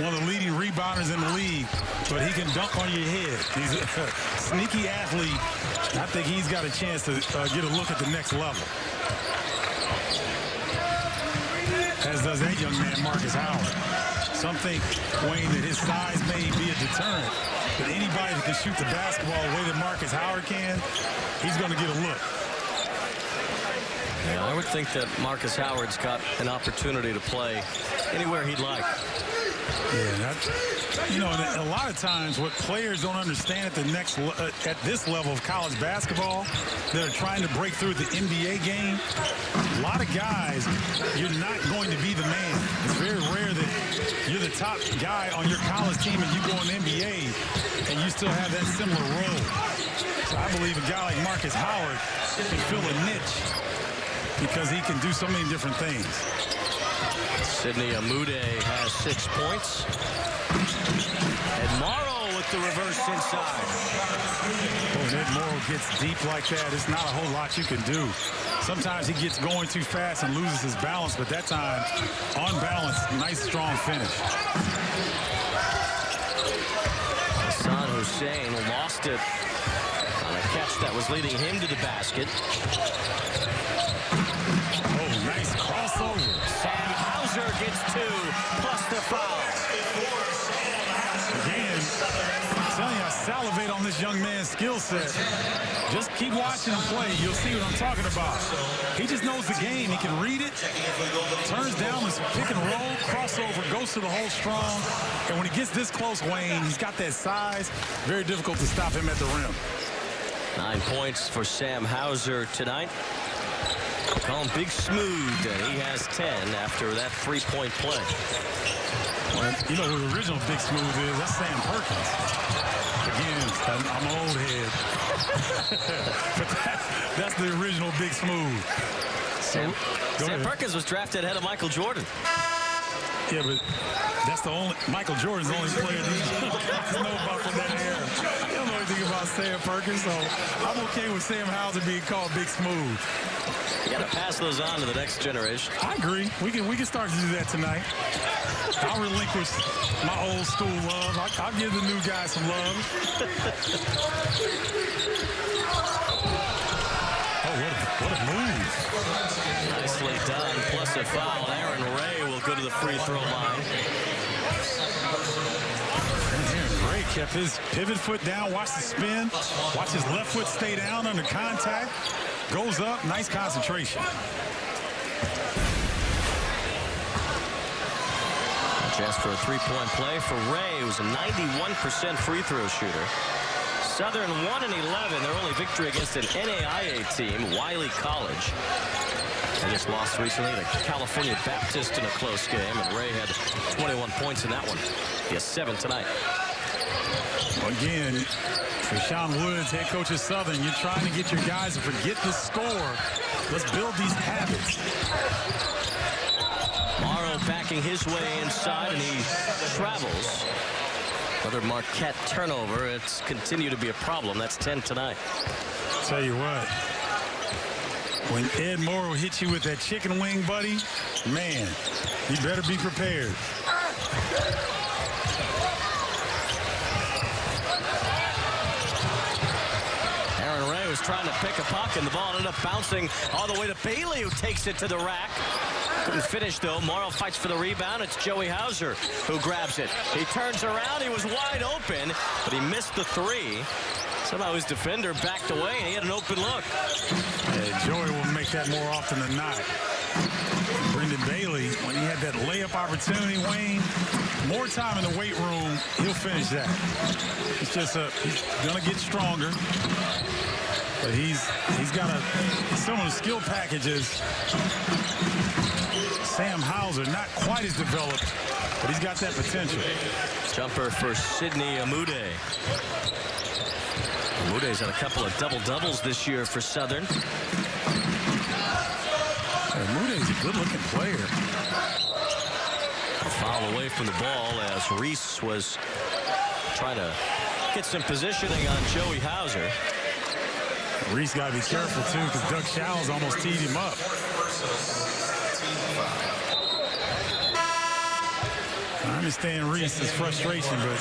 one of the leading rebounders in the league, but he can dunk on your head. He's a sneaky athlete. I think he's got a chance to get a look at the next level. As does that young man, Marcus Howard. Some think, Wayne, that his size may be a deterrent, but anybody that can shoot the basketball the way that Marcus Howard can, he's going to get a look. Yeah, I would think that Marcus Howard's got an opportunity to play anywhere he'd like. Yeah, you know, and a lot of times what players don't understand at this level of college basketball that are trying to break through the NBA game, a lot of guys, you're not going to be the man. It's very rare that you're the top guy on your college team and you go in the NBA and you still have that similar role. So I believe a guy like Marcus Howard can fill a niche because he can do so many different things. Sidney Amude has 6 points. And Morrow with the reverse inside. When Ed Morrow gets deep like that, it's not a whole lot you can do. Sometimes he gets going too fast and loses his balance, but that time, on balance, nice, strong finish. Hassan Hussein lost it on a catch that was leading him to the basket. Oh, nice crossover. Sam Hauser gets 2, plus the foul. Again, I'm telling you, I salivate on this young man's skill set. Just keep watching him play. You'll see what I'm talking about. He just knows the game. He can read it, turns down his pick and roll, crossover, goes to the hole strong. And when he gets this close, Wayne, he's got that size. Very difficult to stop him at the rim. 9 points for Sam Hauser tonight. Call him Big Smooth, and he has 10 after that three-point play. Well, you know who the original Big Smooth is? That's Sam Perkins. Again, I'm an old head. But that's the original Big Smooth. Sam Perkins was drafted ahead of Michael Jordan. Yeah, but that's the only, Michael Jordan's the only player these guys know about from that era. I don't know anything about Sam Perkins, so I'm okay with Sam Hauser being called Big Smooth. You got to pass those on to the next generation. I agree. We can start to do that tonight. I'll relinquish my old school love. I'll give the new guys some love. Oh, what a move. Nicely done, plus a foul. Aaron Ray will go to the free throw line. Aaron Ray Kept his pivot foot down, watch the spin, watch his left foot stay down under contact, goes up, nice concentration. Chance for a three-point play for Ray, who's a 91% free throw shooter. Southern 1-11, their only victory against an NAIA team, Wiley College. They just lost recently to California Baptist in a close game, and Ray had 21 points in that one. He has 7 tonight. Again, for Sean Woods, head coach of Southern, you're trying to get your guys to forget the score. Let's build these habits. Morrow backing his way inside, and he travels. Another Marquette turnover. It's continued to be a problem. That's 10 tonight. Tell you what, when Ed Morrow hits you with that chicken wing, buddy, man, you better be prepared. Aaron Ray was trying to pick a pocket, and the ball ended up bouncing all the way to Bailey, who takes it to the rack. Couldn't finish, though. Morrow fights for the rebound. It's Joey Hauser who grabs it. He turns around. He was wide open, but he missed the three. Somehow his defender backed away, and he had an open look. Yeah, Joey will make that more often than not. Brendan Bailey, when he had that layup opportunity, Wayne, more time in the weight room, he'll finish that. It's just he's going to get stronger. But he's got some of the skill packages. Sam Hauser, not quite as developed, but he's got that potential. Jumper for Sidney Amude. Amude's had a couple of double-doubles this year for Southern. Amude's a good-looking player. A foul away from the ball as Reese was trying to get some positioning on Joey Hauser. Reese got to be careful, too, because Doug Showers almost teed him up. I understand Reese's frustration, but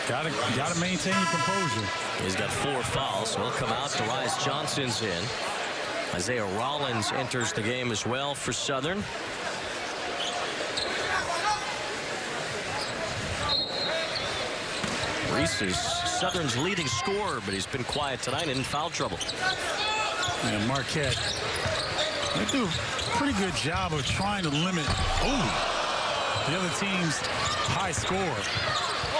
gotta maintain your composure. He's got 4 fouls, so he'll come out. Darius Johnson's in. Isaiah Rollins enters the game as well for Southern. Reese is Southern's leading scorer, but he's been quiet tonight and in foul trouble. And Marquette, they do a pretty good job of trying to limit the other team's high score.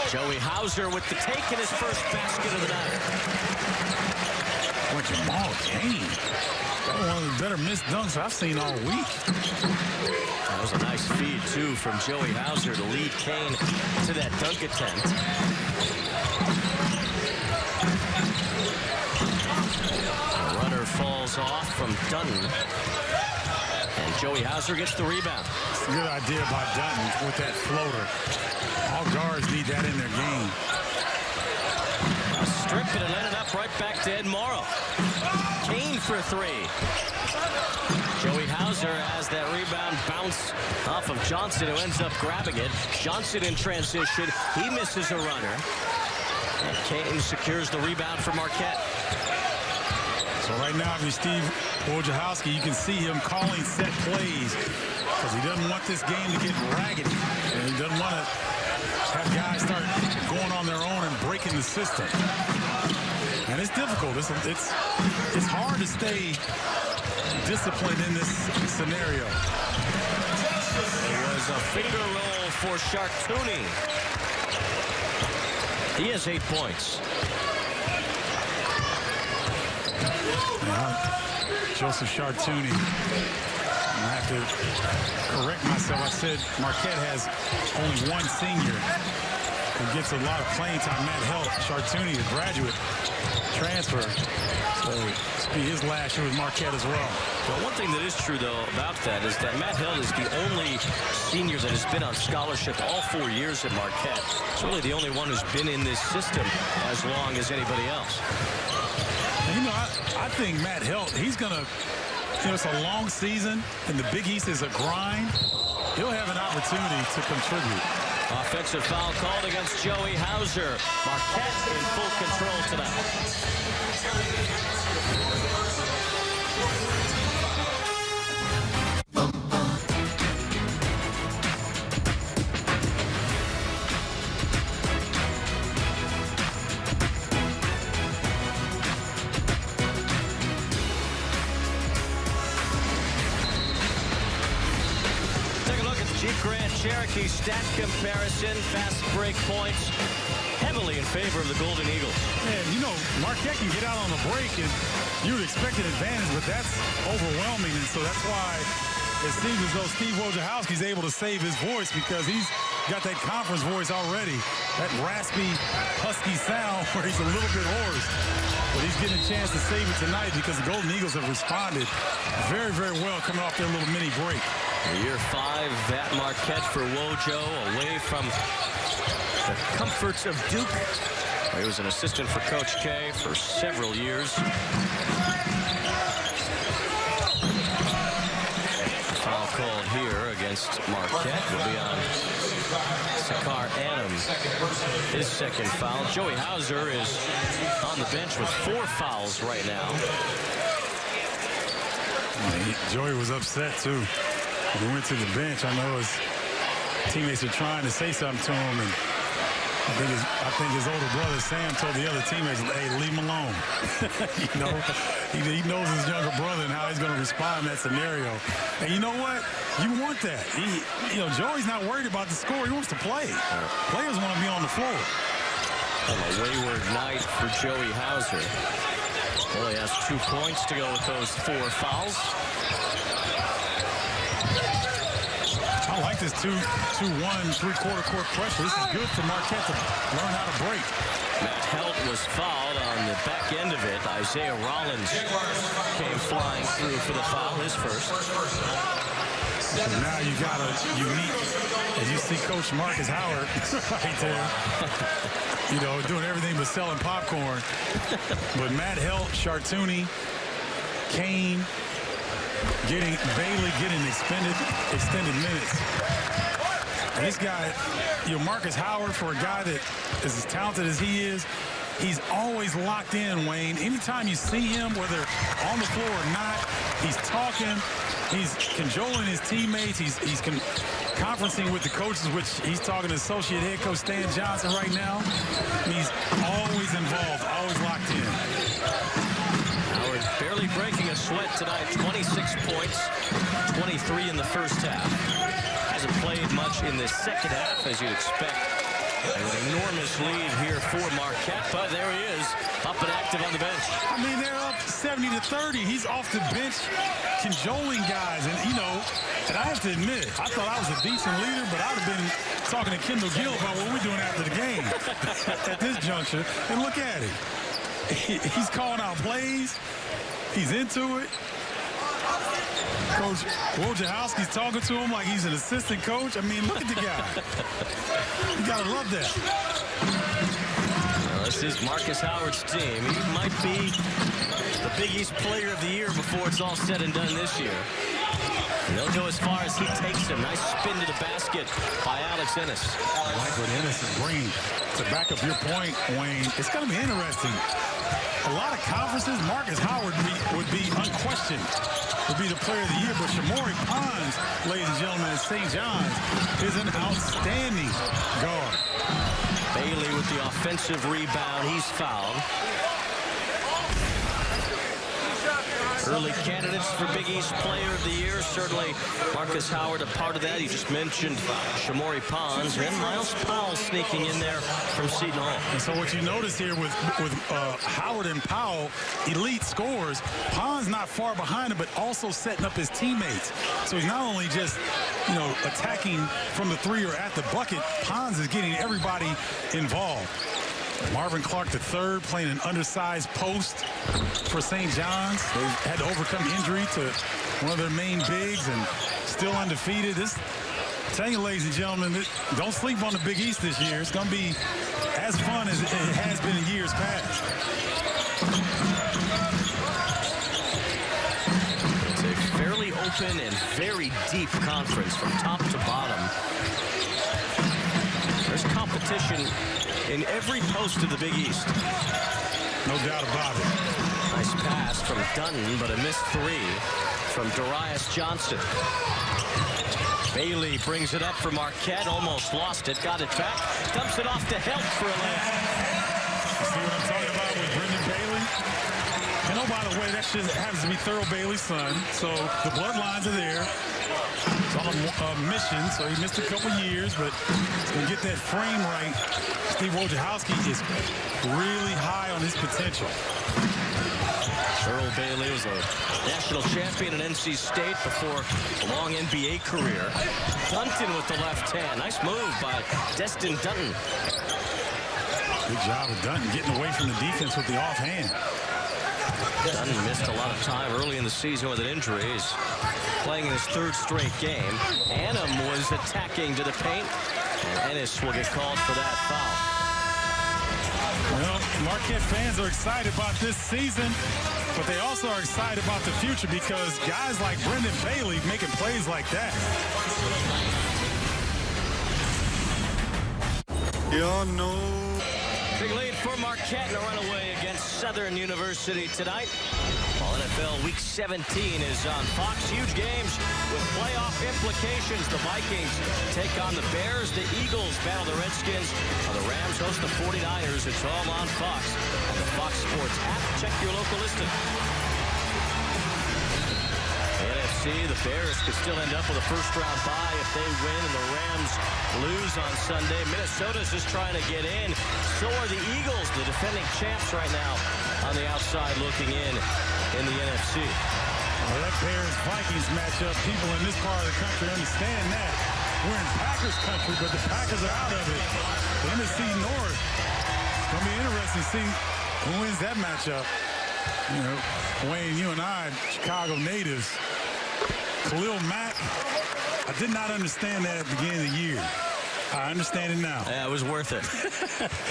Joey Hauser with the take in his first basket of the night. Boy, Jamal Kane, one of the better missed dunks I've seen all week. That was a nice feed, too, from Joey Hauser to lead Kane to that dunk attempt. The runner falls off from Dutton. And Joey Hauser gets the rebound. It's a good idea by Dutton with that floater. All guards need that in their game. Stripped it and ended up right back to Ed Morrow. Kane for 3. Joey Hauser has that rebound bounce off of Johnson, who ends up grabbing it. Johnson in transition. He misses a runner. And Kane secures the rebound for Marquette. So right now, if you're Steve Wojciechowski, you can see him calling set plays because he doesn't want this game to get raggedy. And he doesn't want to have guys start going on their own and breaking the system. And it's difficult. It's hard to stay disciplined in this scenario. It was a finger roll for Chartouni. He has 8 points. Joseph Chartouni. I have to correct myself. I said Marquette has only one senior who gets a lot of playing time. Matt Helt, Chartouni, a graduate transfer. So this will be his last year with Marquette as well. Well, one thing that is true, though, about that is that Matt Helt is the only senior that has been on scholarship all 4 years at Marquette. It's really the only one who's been in this system as long as anybody else. You know, I think Matt Helt, he's going to, it's a long season, and the Big East is a grind. He'll have an opportunity to contribute. Offensive foul called against Joey Hauser. Marquette in full control tonight. SEC stat comparison. Fast break points heavily in favor of the Golden Eagles. And, you know, Marquette can get out on the break, and you would expect an advantage, but that's overwhelming. And so that's why it seems as though Steve Wojciechowski's able to save his voice, because he's got that conference voice already, that raspy, husky sound where he's a little bit hoarse. But he's getting a chance to save it tonight because the Golden Eagles have responded very, very well coming off their little mini break. Year 5 at Marquette for Wojo, away from the comforts of Duke. He was an assistant for Coach K for several years. Foul called here against Marquette will be on Sakar Adams. His second foul. Joey Hauser is on the bench with 4 fouls right now. Joey was upset too. When he went to the bench, I know his teammates are trying to say something to him, and I think his older brother Sam told the other teammates, "Hey, leave him alone." You know, he knows his younger brother and how he's going to respond in that scenario. And you know what? You want that. Joey's not worried about the score. He wants to play. Players want to be on the floor. A wayward night for Joey Hauser. Only has 2 points to go with those 4 fouls. I like this 2-1, 3/4 court pressure. This is good for Marquette to learn how to break. Matt Helt was fouled on the back end of it. Isaiah Rollins came flying through for the foul, his first. So now you got a unique, as you see Coach Marcus Howard right there, doing everything but selling popcorn. But Matt Helt, Chartouni, Kane, Bailey getting extended minutes. And this guy, Marcus Howard, for a guy that is as talented as he is, he's always locked in, Wayne. Anytime you see him, whether on the floor or not, he's talking, he's cajoling his teammates, he's conferencing with the coaches, which he's talking to Associate Head Coach Stan Johnson right now. And he's always involved, always locked in. Howard barely breaking a sweat tonight. 26 points, 23 in the first half. Hasn't played much in the second half, as you'd expect. An enormous lead here for Marquette, but there he is, up and active on the bench. I mean, they're up 70-30. He's off the bench cajoling guys. And, and I have to admit, I thought I was a decent leader, but I'd have been talking to Kendall Gill about what we're doing after the game at this juncture. And look at it. He's calling out plays. He's into it. Coach Wojciechowski's talking to him like he's an assistant coach. I mean, look at the guy. You got to love that. Well, this is Marcus Howard's team. He might be the Big East Player of the Year before it's all said and done this year. And they'll go as far as he takes him. Nice spin to the basket by Alex Ennis. I like what Ennis is bringing. To back up your point, Wayne, it's going to be interesting. A lot of conferences, Marcus Howard would be unquestioned, would be the player of the year. But Shamori Pons, ladies and gentlemen, at St. John's, is an outstanding guard. Bailey with the offensive rebound. He's fouled. Early candidates for Big East Player of the Year. Certainly Marcus Howard a part of that. You just mentioned Shamori Pons and Miles Powell sneaking in there from Seton Hall. And so what you notice here with Howard and Powell, elite scorers, Pons not far behind him, but also setting up his teammates. So he's not only just, attacking from the 3 or at the bucket, Pons is getting everybody involved. Marvin Clark III playing an undersized post for St. John's. They had to overcome injury to one of their main bigs and still undefeated. Tell you, ladies and gentlemen, don't sleep on the Big East this year. It's going to be as fun as it has been in years past. It's a fairly open and very deep conference from top to bottom. There's competition in every post of the Big East. No doubt about it. Nice pass from Dutton, but a missed 3 from Darius Johnson. Bailey brings it up for Marquette, almost lost it, got it back, dumps it off to Helt for a layup. See what I'm talking about with Brendan Bailey? And by the way, that shit happens to be Thurl Bailey's son, so the bloodlines are there. It's on a mission, so he missed a couple years, but he's going to get that frame right. Steve Wojciechowski is really high on his potential. Earl Bailey was a national champion at NC State before a long NBA career. Dunton with the left hand. Nice move by Destin Dunton. Good job of Dunton getting away from the defense with the offhand. Dunton missed a lot of time early in the season with an injury. He's playing in his third straight game. Annam was attacking to the paint, and Ennis will get called for that foul. Well, Marquette fans are excited about this season, but they also are excited about the future because guys like Brendan Bailey making plays like that. Y'all know. Big lead for Marquette in a runaway against Southern University tonight. While NFL Week 17 is on Fox. Huge games with playoff implications. The Vikings take on the Bears. The Eagles battle the Redskins. The Rams host the 49ers. It's all on Fox and the Fox Sports app. Check your local listing. The NFC, the Bears could still end up with a first-round bye if they win and the Rams lose on Sunday. Minnesota's just trying to get in. So are the Eagles, the defending champs right now on the outside looking in the NFC. Well, that Bears-Vikings matchup, people in this part of the country understand that. We're in Packers country, but the Packers are out of it. The NFC North. It's going to be interesting to see who wins that matchup. You know, Wayne, you and I, Chicago natives. Khalil Mack, I did not understand that at the beginning of the year. I understand it now. Yeah, it was worth it.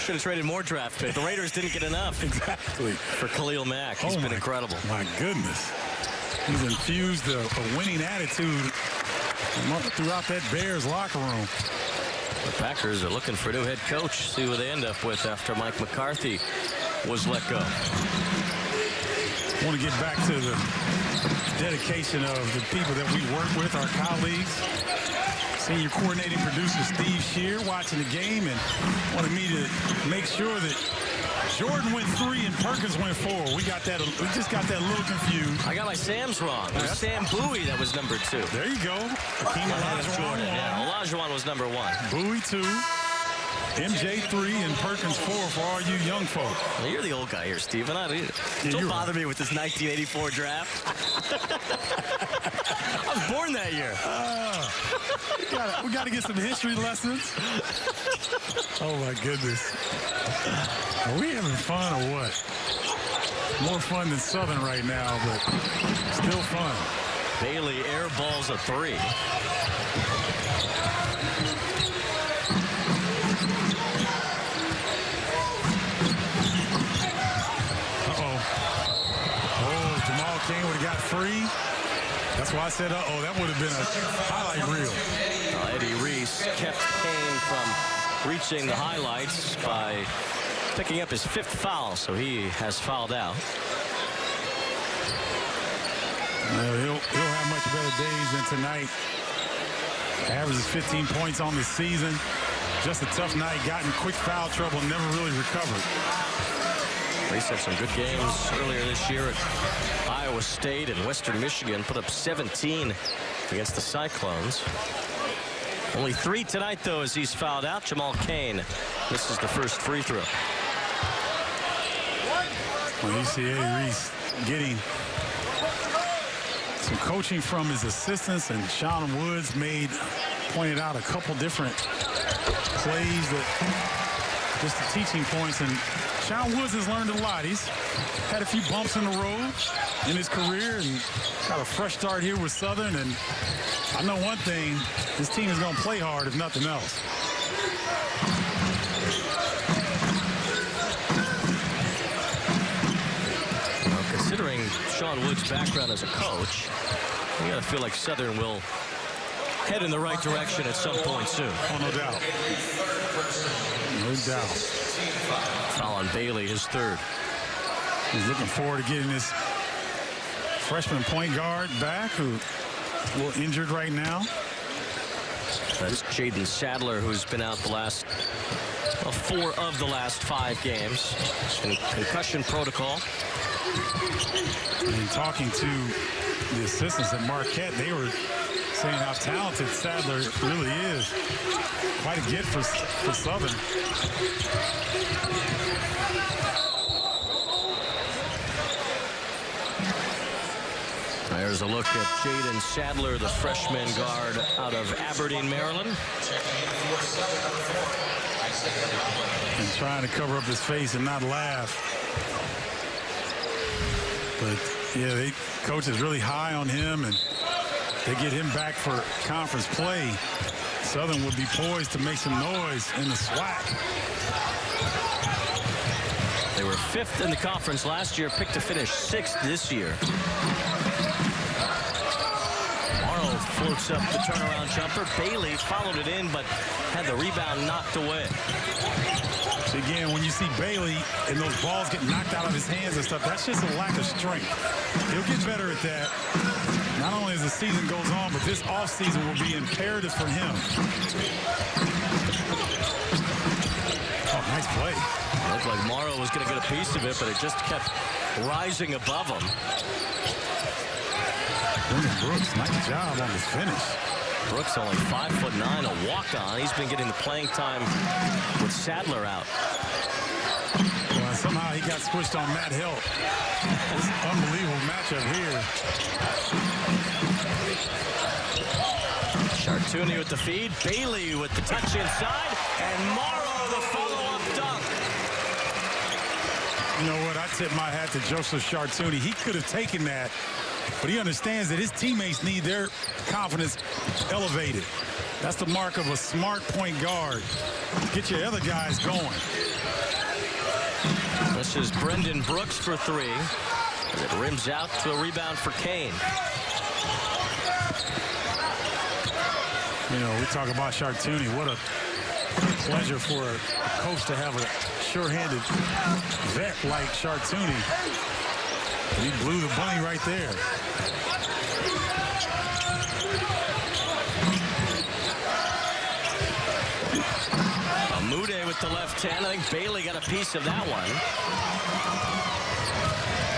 Should have traded more draft picks. The Raiders didn't get enough. Exactly. For Khalil Mack. He's been incredible. My goodness. He's infused a winning attitude throughout that Bears locker room. The Packers are looking for a new head coach. See what they end up with after Mike McCarthy was let go. I want to get back to the dedication of the people that we work with, our colleagues. Senior coordinating producer Steve Shear watching the game and wanted me to make sure that Jordan went 3 and Perkins went 4. We just got that a little confused. I got my Sam's wrong. It was Sam Bowie that was number 2. There you go. Jordan. Yeah, Olajuwon was number 1. Bowie 2. MJ 3 and Perkins 4 for all you young folk. Well, you're the old guy here, Steven. Don't bother me with this 1984 draft. I was born that year. We got to get some history lessons. Oh, my goodness. Are we having fun or what? More fun than Southern right now, but still fun. Bailey airballs a 3. Kane would have got free. That's why I said, uh-oh, that would have been a highlight reel. Eddie Reese kept Kane from reaching the highlights by picking up his 5th foul, so he has fouled out. He'll have much better days than tonight. Averages 15 points on the season. Just a tough night, got in quick foul trouble, never really recovered. Reese had some good games earlier this year at Iowa State and Western Michigan. Put up 17 against the Cyclones. Only 3 tonight, though, as he's fouled out. Jamal Kane misses the first free throw. Well, you see Eddie Reese getting some coaching from his assistants, and Sean Woods pointed out a couple different plays that just the teaching points, and Sean Woods has learned a lot. He's had a few bumps in the road in his career and got a fresh start here with Southern. And I know one thing, this team is going to play hard if nothing else. Well, considering Sean Woods' background as a coach, you got to feel like Southern will head in the right direction at some point soon. Oh, no doubt. No doubt. Foul on Bailey, his 3rd. He's looking forward to getting this freshman point guard back, who's a little injured right now. That's Jaden Sadler, who's been out the last 4 of the last 5 games in concussion protocol. And talking to the assistants at Marquette, they were Saying how talented Sadler really is. Quite a get for Southern. There's a look at Jaden Sadler, the freshman guard out of Aberdeen, Maryland. And trying to cover up his face and not laugh. But yeah, coach is really high on him, and they get him back for conference play. Southern would be poised to make some noise in the SWAC. They were 5th in the conference last year, picked to finish 6th this year. Morrow floats up the turnaround jumper. Bailey followed it in, but had the rebound knocked away. So again, when you see Bailey and those balls get knocked out of his hands and stuff, that's just a lack of strength. He'll get better at that. Not only as the season goes on, but this offseason will be imperative for him. Oh, nice play. It looked like Morrow was going to get a piece of it, but it just kept rising above him. Brendan Brooks, nice job on the finish. Brooks only 5'9", a walk-on. He's been getting the playing time with Sadler out. Well, somehow he got squished on Matt Hill. This unbelievable matchup here. Chartouni with the feed. Bailey with the touch inside. And Morrow the follow-up dunk. You know what? I tip my hat to Joseph Chartouni. He could have taken that, but he understands that his teammates need their confidence elevated. That's the mark of a smart point guard. Get your other guys going. This is Brendan Brooks for 3. It rims out to a rebound for Kane. You know, we talk about Chartouni. What a pleasure for a coach to have a sure-handed vet like Chartouni. He blew the bunny right there. Amude with the left hand. I think Bailey got a piece of that one.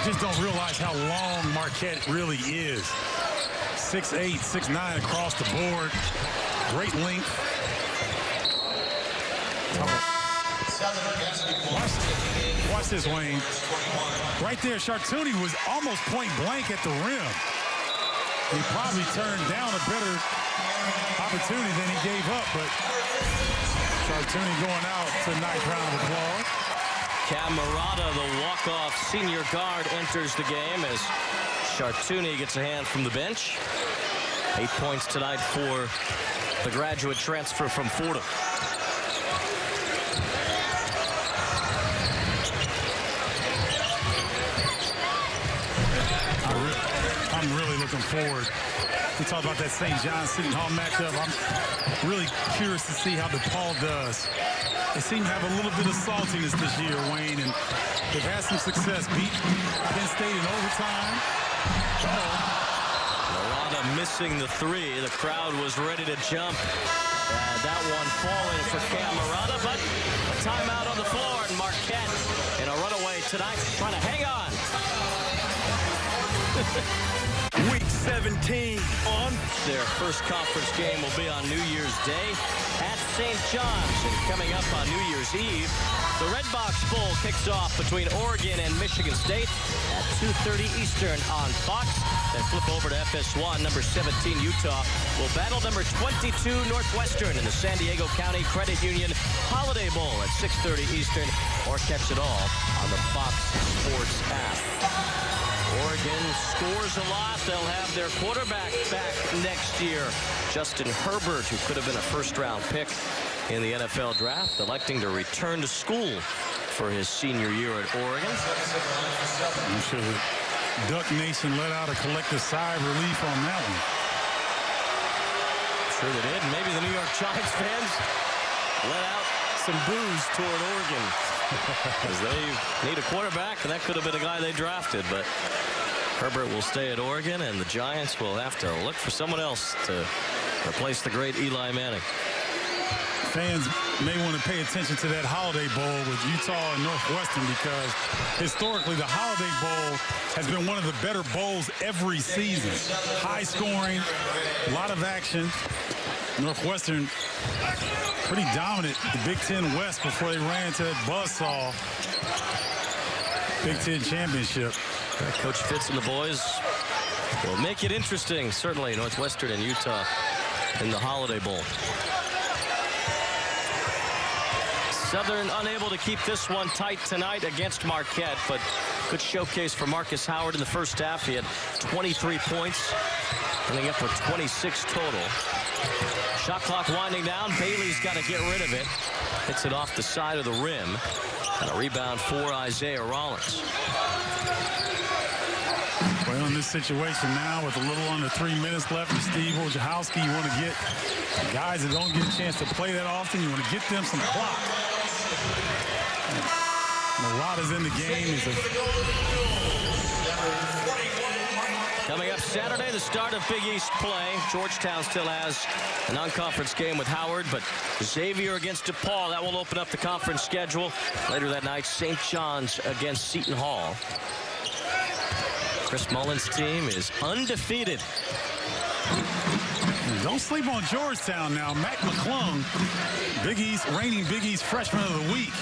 Just don't realize how long Marquette really is. 6'8", 6'9" across the board. Great length. Watch this, Wayne. Right there, Chartouni was almost point blank at the rim. He probably turned down a better opportunity than he gave up, but Chartouni going out to a nice round of applause. Camarada, the walk-off senior guard, enters the game as Chartouni gets a hand from the bench. 8 points tonight for the graduate transfer from Fordham. I'm really looking forward. We talk about that St. John Seton Hall matchup. I'm really curious to see how DePaul does. They seem to have a little bit of saltiness this year, Wayne, and they've had some success. Beat Penn State in overtime. Marada missing the 3. The crowd was ready to jump. That one falling for Camarada, but a timeout on the floor, and Marquette in a runaway tonight, trying to hang on. Week 17 on. Their first conference game will be on New Year's Day at St. John's. And coming up on New Year's Eve, the Red Box Bowl kicks off between Oregon and Michigan State at 2:30 Eastern on Fox. Then flip over to FS1. Number 17 Utah will battle number 22 Northwestern in the San Diego County Credit Union Holiday Bowl at 6:30 Eastern, or catch it all on the Fox Sports app. Oregon scores a lot. They'll have their quarterback back next year. Justin Herbert, who could have been a first-round pick in the NFL draft, electing to return to school for his senior year at Oregon. I'm sure the Duck Nation let out a collective sigh of relief on that one. Sure they did. Maybe the New York Giants fans let out some boos toward Oregon. Because they need a quarterback, and that could have been a guy they drafted. But Herbert will stay at Oregon, and the Giants will have to look for someone else to replace the great Eli Manning. fans may want to pay attention to that Holiday Bowl with Utah and Northwestern, because historically the Holiday Bowl has been one of the better bowls every season. High scoring, a lot of action. Northwestern pretty dominant the Big Ten West before they ran into that buzzsaw Big Ten championship. Coach Fitz and the boys will make it interesting, certainly, Northwestern and Utah in the Holiday Bowl. Southern unable to keep this one tight tonight against Marquette, but good showcase for Marcus Howard in the first half. He had 23 points, ending up with 26 total. Shot clock winding down. Bailey's got to get rid of it. Hits it off the side of the rim. And a rebound for Isaiah Rollins. Well, in this situation now with a little under 3 minutes left for Steve Wojciechowski, you want to get guys that don't get a chance to play that often. You want to get them some clock. Mulata's in the game. Coming up Saturday, the start of Big East play. Georgetown still has a non-conference game with Howard, but Xavier against DePaul, that will open up the conference schedule. Later that night, St. John's against Seton Hall. Chris Mullen's team is undefeated. Don't sleep on Georgetown now. Mac McClung, Big East, reigning Big East Freshman of the Week.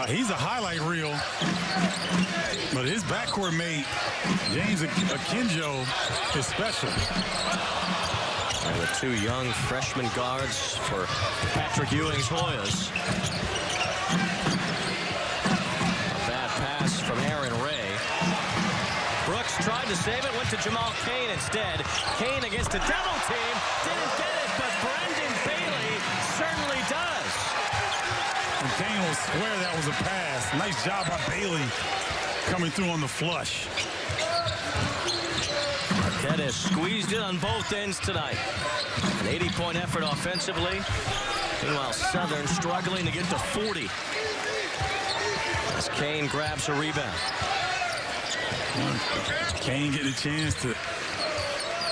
He's a highlight reel. But his backcourt mate, James Akinjo, is special. And the two young freshman guards for Patrick Ewing's Hoyas. A bad pass from Aaron Ray. Brooks tried to save it, went to Jamal Cain instead. Cain against a double team. Didn't get it, but Brendan Bailey certainly does. And Cain will swear that was a pass. Nice job by Bailey coming through on the flush. Marquette has squeezed it on both ends tonight. An 80-point effort offensively. Meanwhile, Southern struggling to get to 40. As Cain grabs a rebound. Cain getting a chance to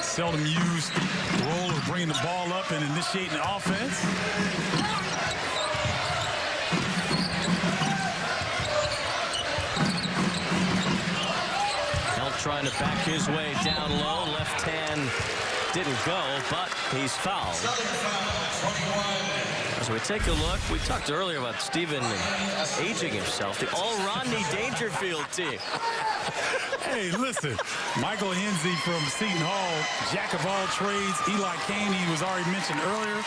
seldom use the role of bringing the ball up and initiating the offense. Held trying to back his way down low. Left hand didn't go, but he's fouled. As we take a look, we talked earlier about Steven aging himself. The all Rodney Dangerfield team. Hey, listen, Michael Enzi from Seton Hall, jack of all trades. Eli Cain, he was already mentioned earlier.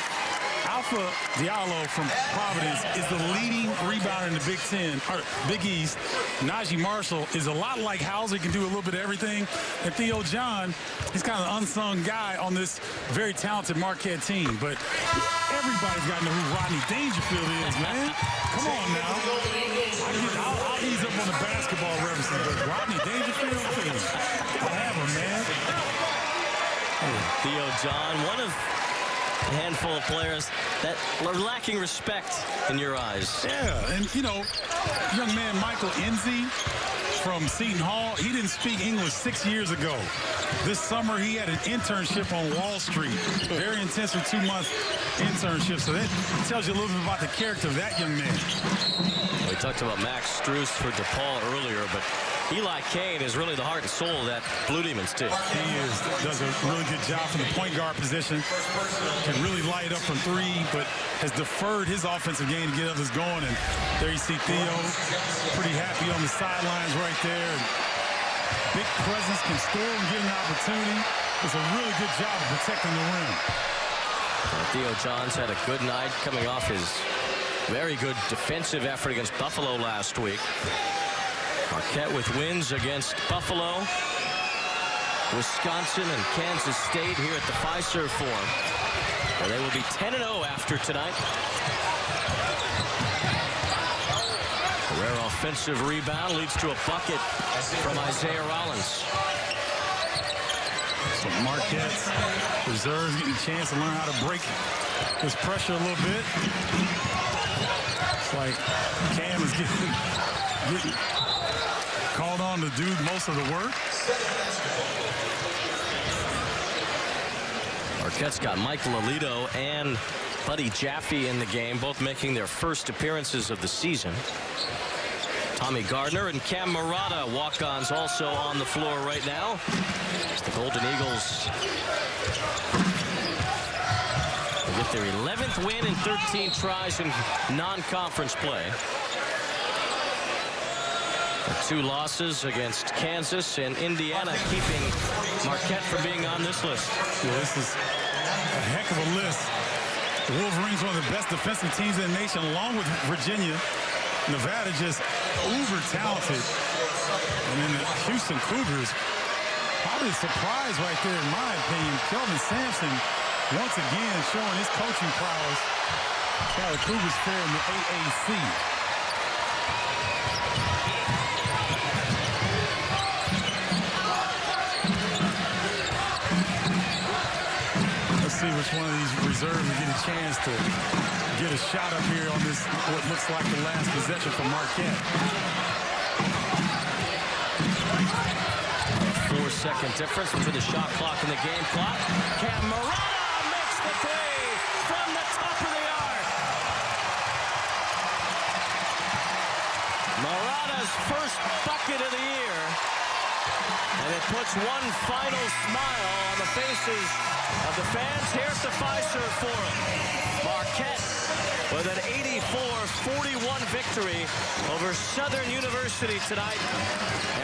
Alpha Diallo from Providence is the leading rebounder in the Big East. Najee Marshall is a lot like Hauser, can do a little bit of everything. And Theo John, he's kind of an unsung guy on this very talented Marquette team. But everybody's got to know who Rodney Dangerfield is, man. Come on now. I'll ease up on the basketball references, but Rodney Dangerfield, I'll have him, man. Theo John, one of a handful of players that are lacking respect in your eyes. Yeah, and you know, young man Michael Enzi from Seton Hall, he didn't speak English 6 years ago. This summer he had an internship on Wall Street. Very intensive 2-month internship, so that tells you a little bit about the character of that young man. We talked about Max Strus for DePaul earlier, but Eli Cain is really the heart and soul of that Blue Demons team. He does a really good job from the point guard position. Can really light up from three, but has deferred his offensive game to get others going. And there you see Theo, pretty happy on the sidelines right there. Big presence, can score and get an opportunity. Does a really good job of protecting the rim. Theo Johns had a good night coming off his very good defensive effort against Buffalo last week. Marquette with wins against Buffalo, Wisconsin, and Kansas State here at the Fiserv Forum, where they will be 10-0 after tonight. A rare offensive rebound leads to a bucket from Isaiah Rollins. So Marquette's reserves getting a chance to learn how to break his pressure a little bit. It's like Cam is getting called on to do most of the work. Marquette's got Michael Alito and Buddy Jaffe in the game, both making their first appearances of the season. Tommy Gardner and Cam Murata, walk-ons, also on the floor right now. As the Golden Eagles will get their 11th win in 13 tries in non-conference play. The 2 losses against Kansas and Indiana, keeping Marquette from being on this list. Yeah, this is a heck of a list. The Wolverines, one of the best defensive teams in the nation, along with Virginia. Nevada just uber talented. And then the Houston Cougars, probably a surprise right there in my opinion. Kelvin Sampson once again showing his coaching prowess. That's how the Cougars fare in the AAC. Let's see which one of these reserves will get a chance to get a shot up here on this, what looks like the last possession for Marquette. 4-second difference between the shot clock and the game clock. Cam Murata makes the 3 from the top of the arc. Murata's first bucket of the year. And it puts one final smile on the faces of the fans here at the Fiserv Forum. Marquette with an 84-41 victory over Southern University tonight.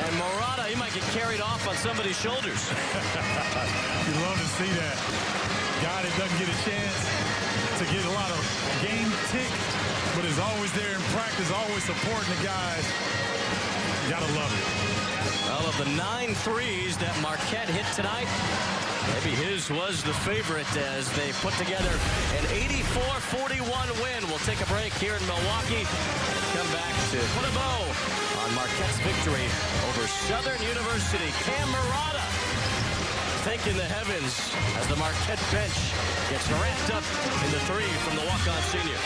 And Murata, he might get carried off on somebody's shoulders. You love to see that. Guy that doesn't get a chance to get a lot of game tick, but is always there in practice, always supporting the guys. You gotta love it. Well, of the 9 threes that Marquette hit tonight, maybe his was the favorite as they put together an 84-41 win. We'll take a break here in Milwaukee and come back to put a bow on Marquette's victory over Southern University. Cam Murata thanking the heavens as the Marquette bench gets wrapped up in the 3 from the walk-on senior.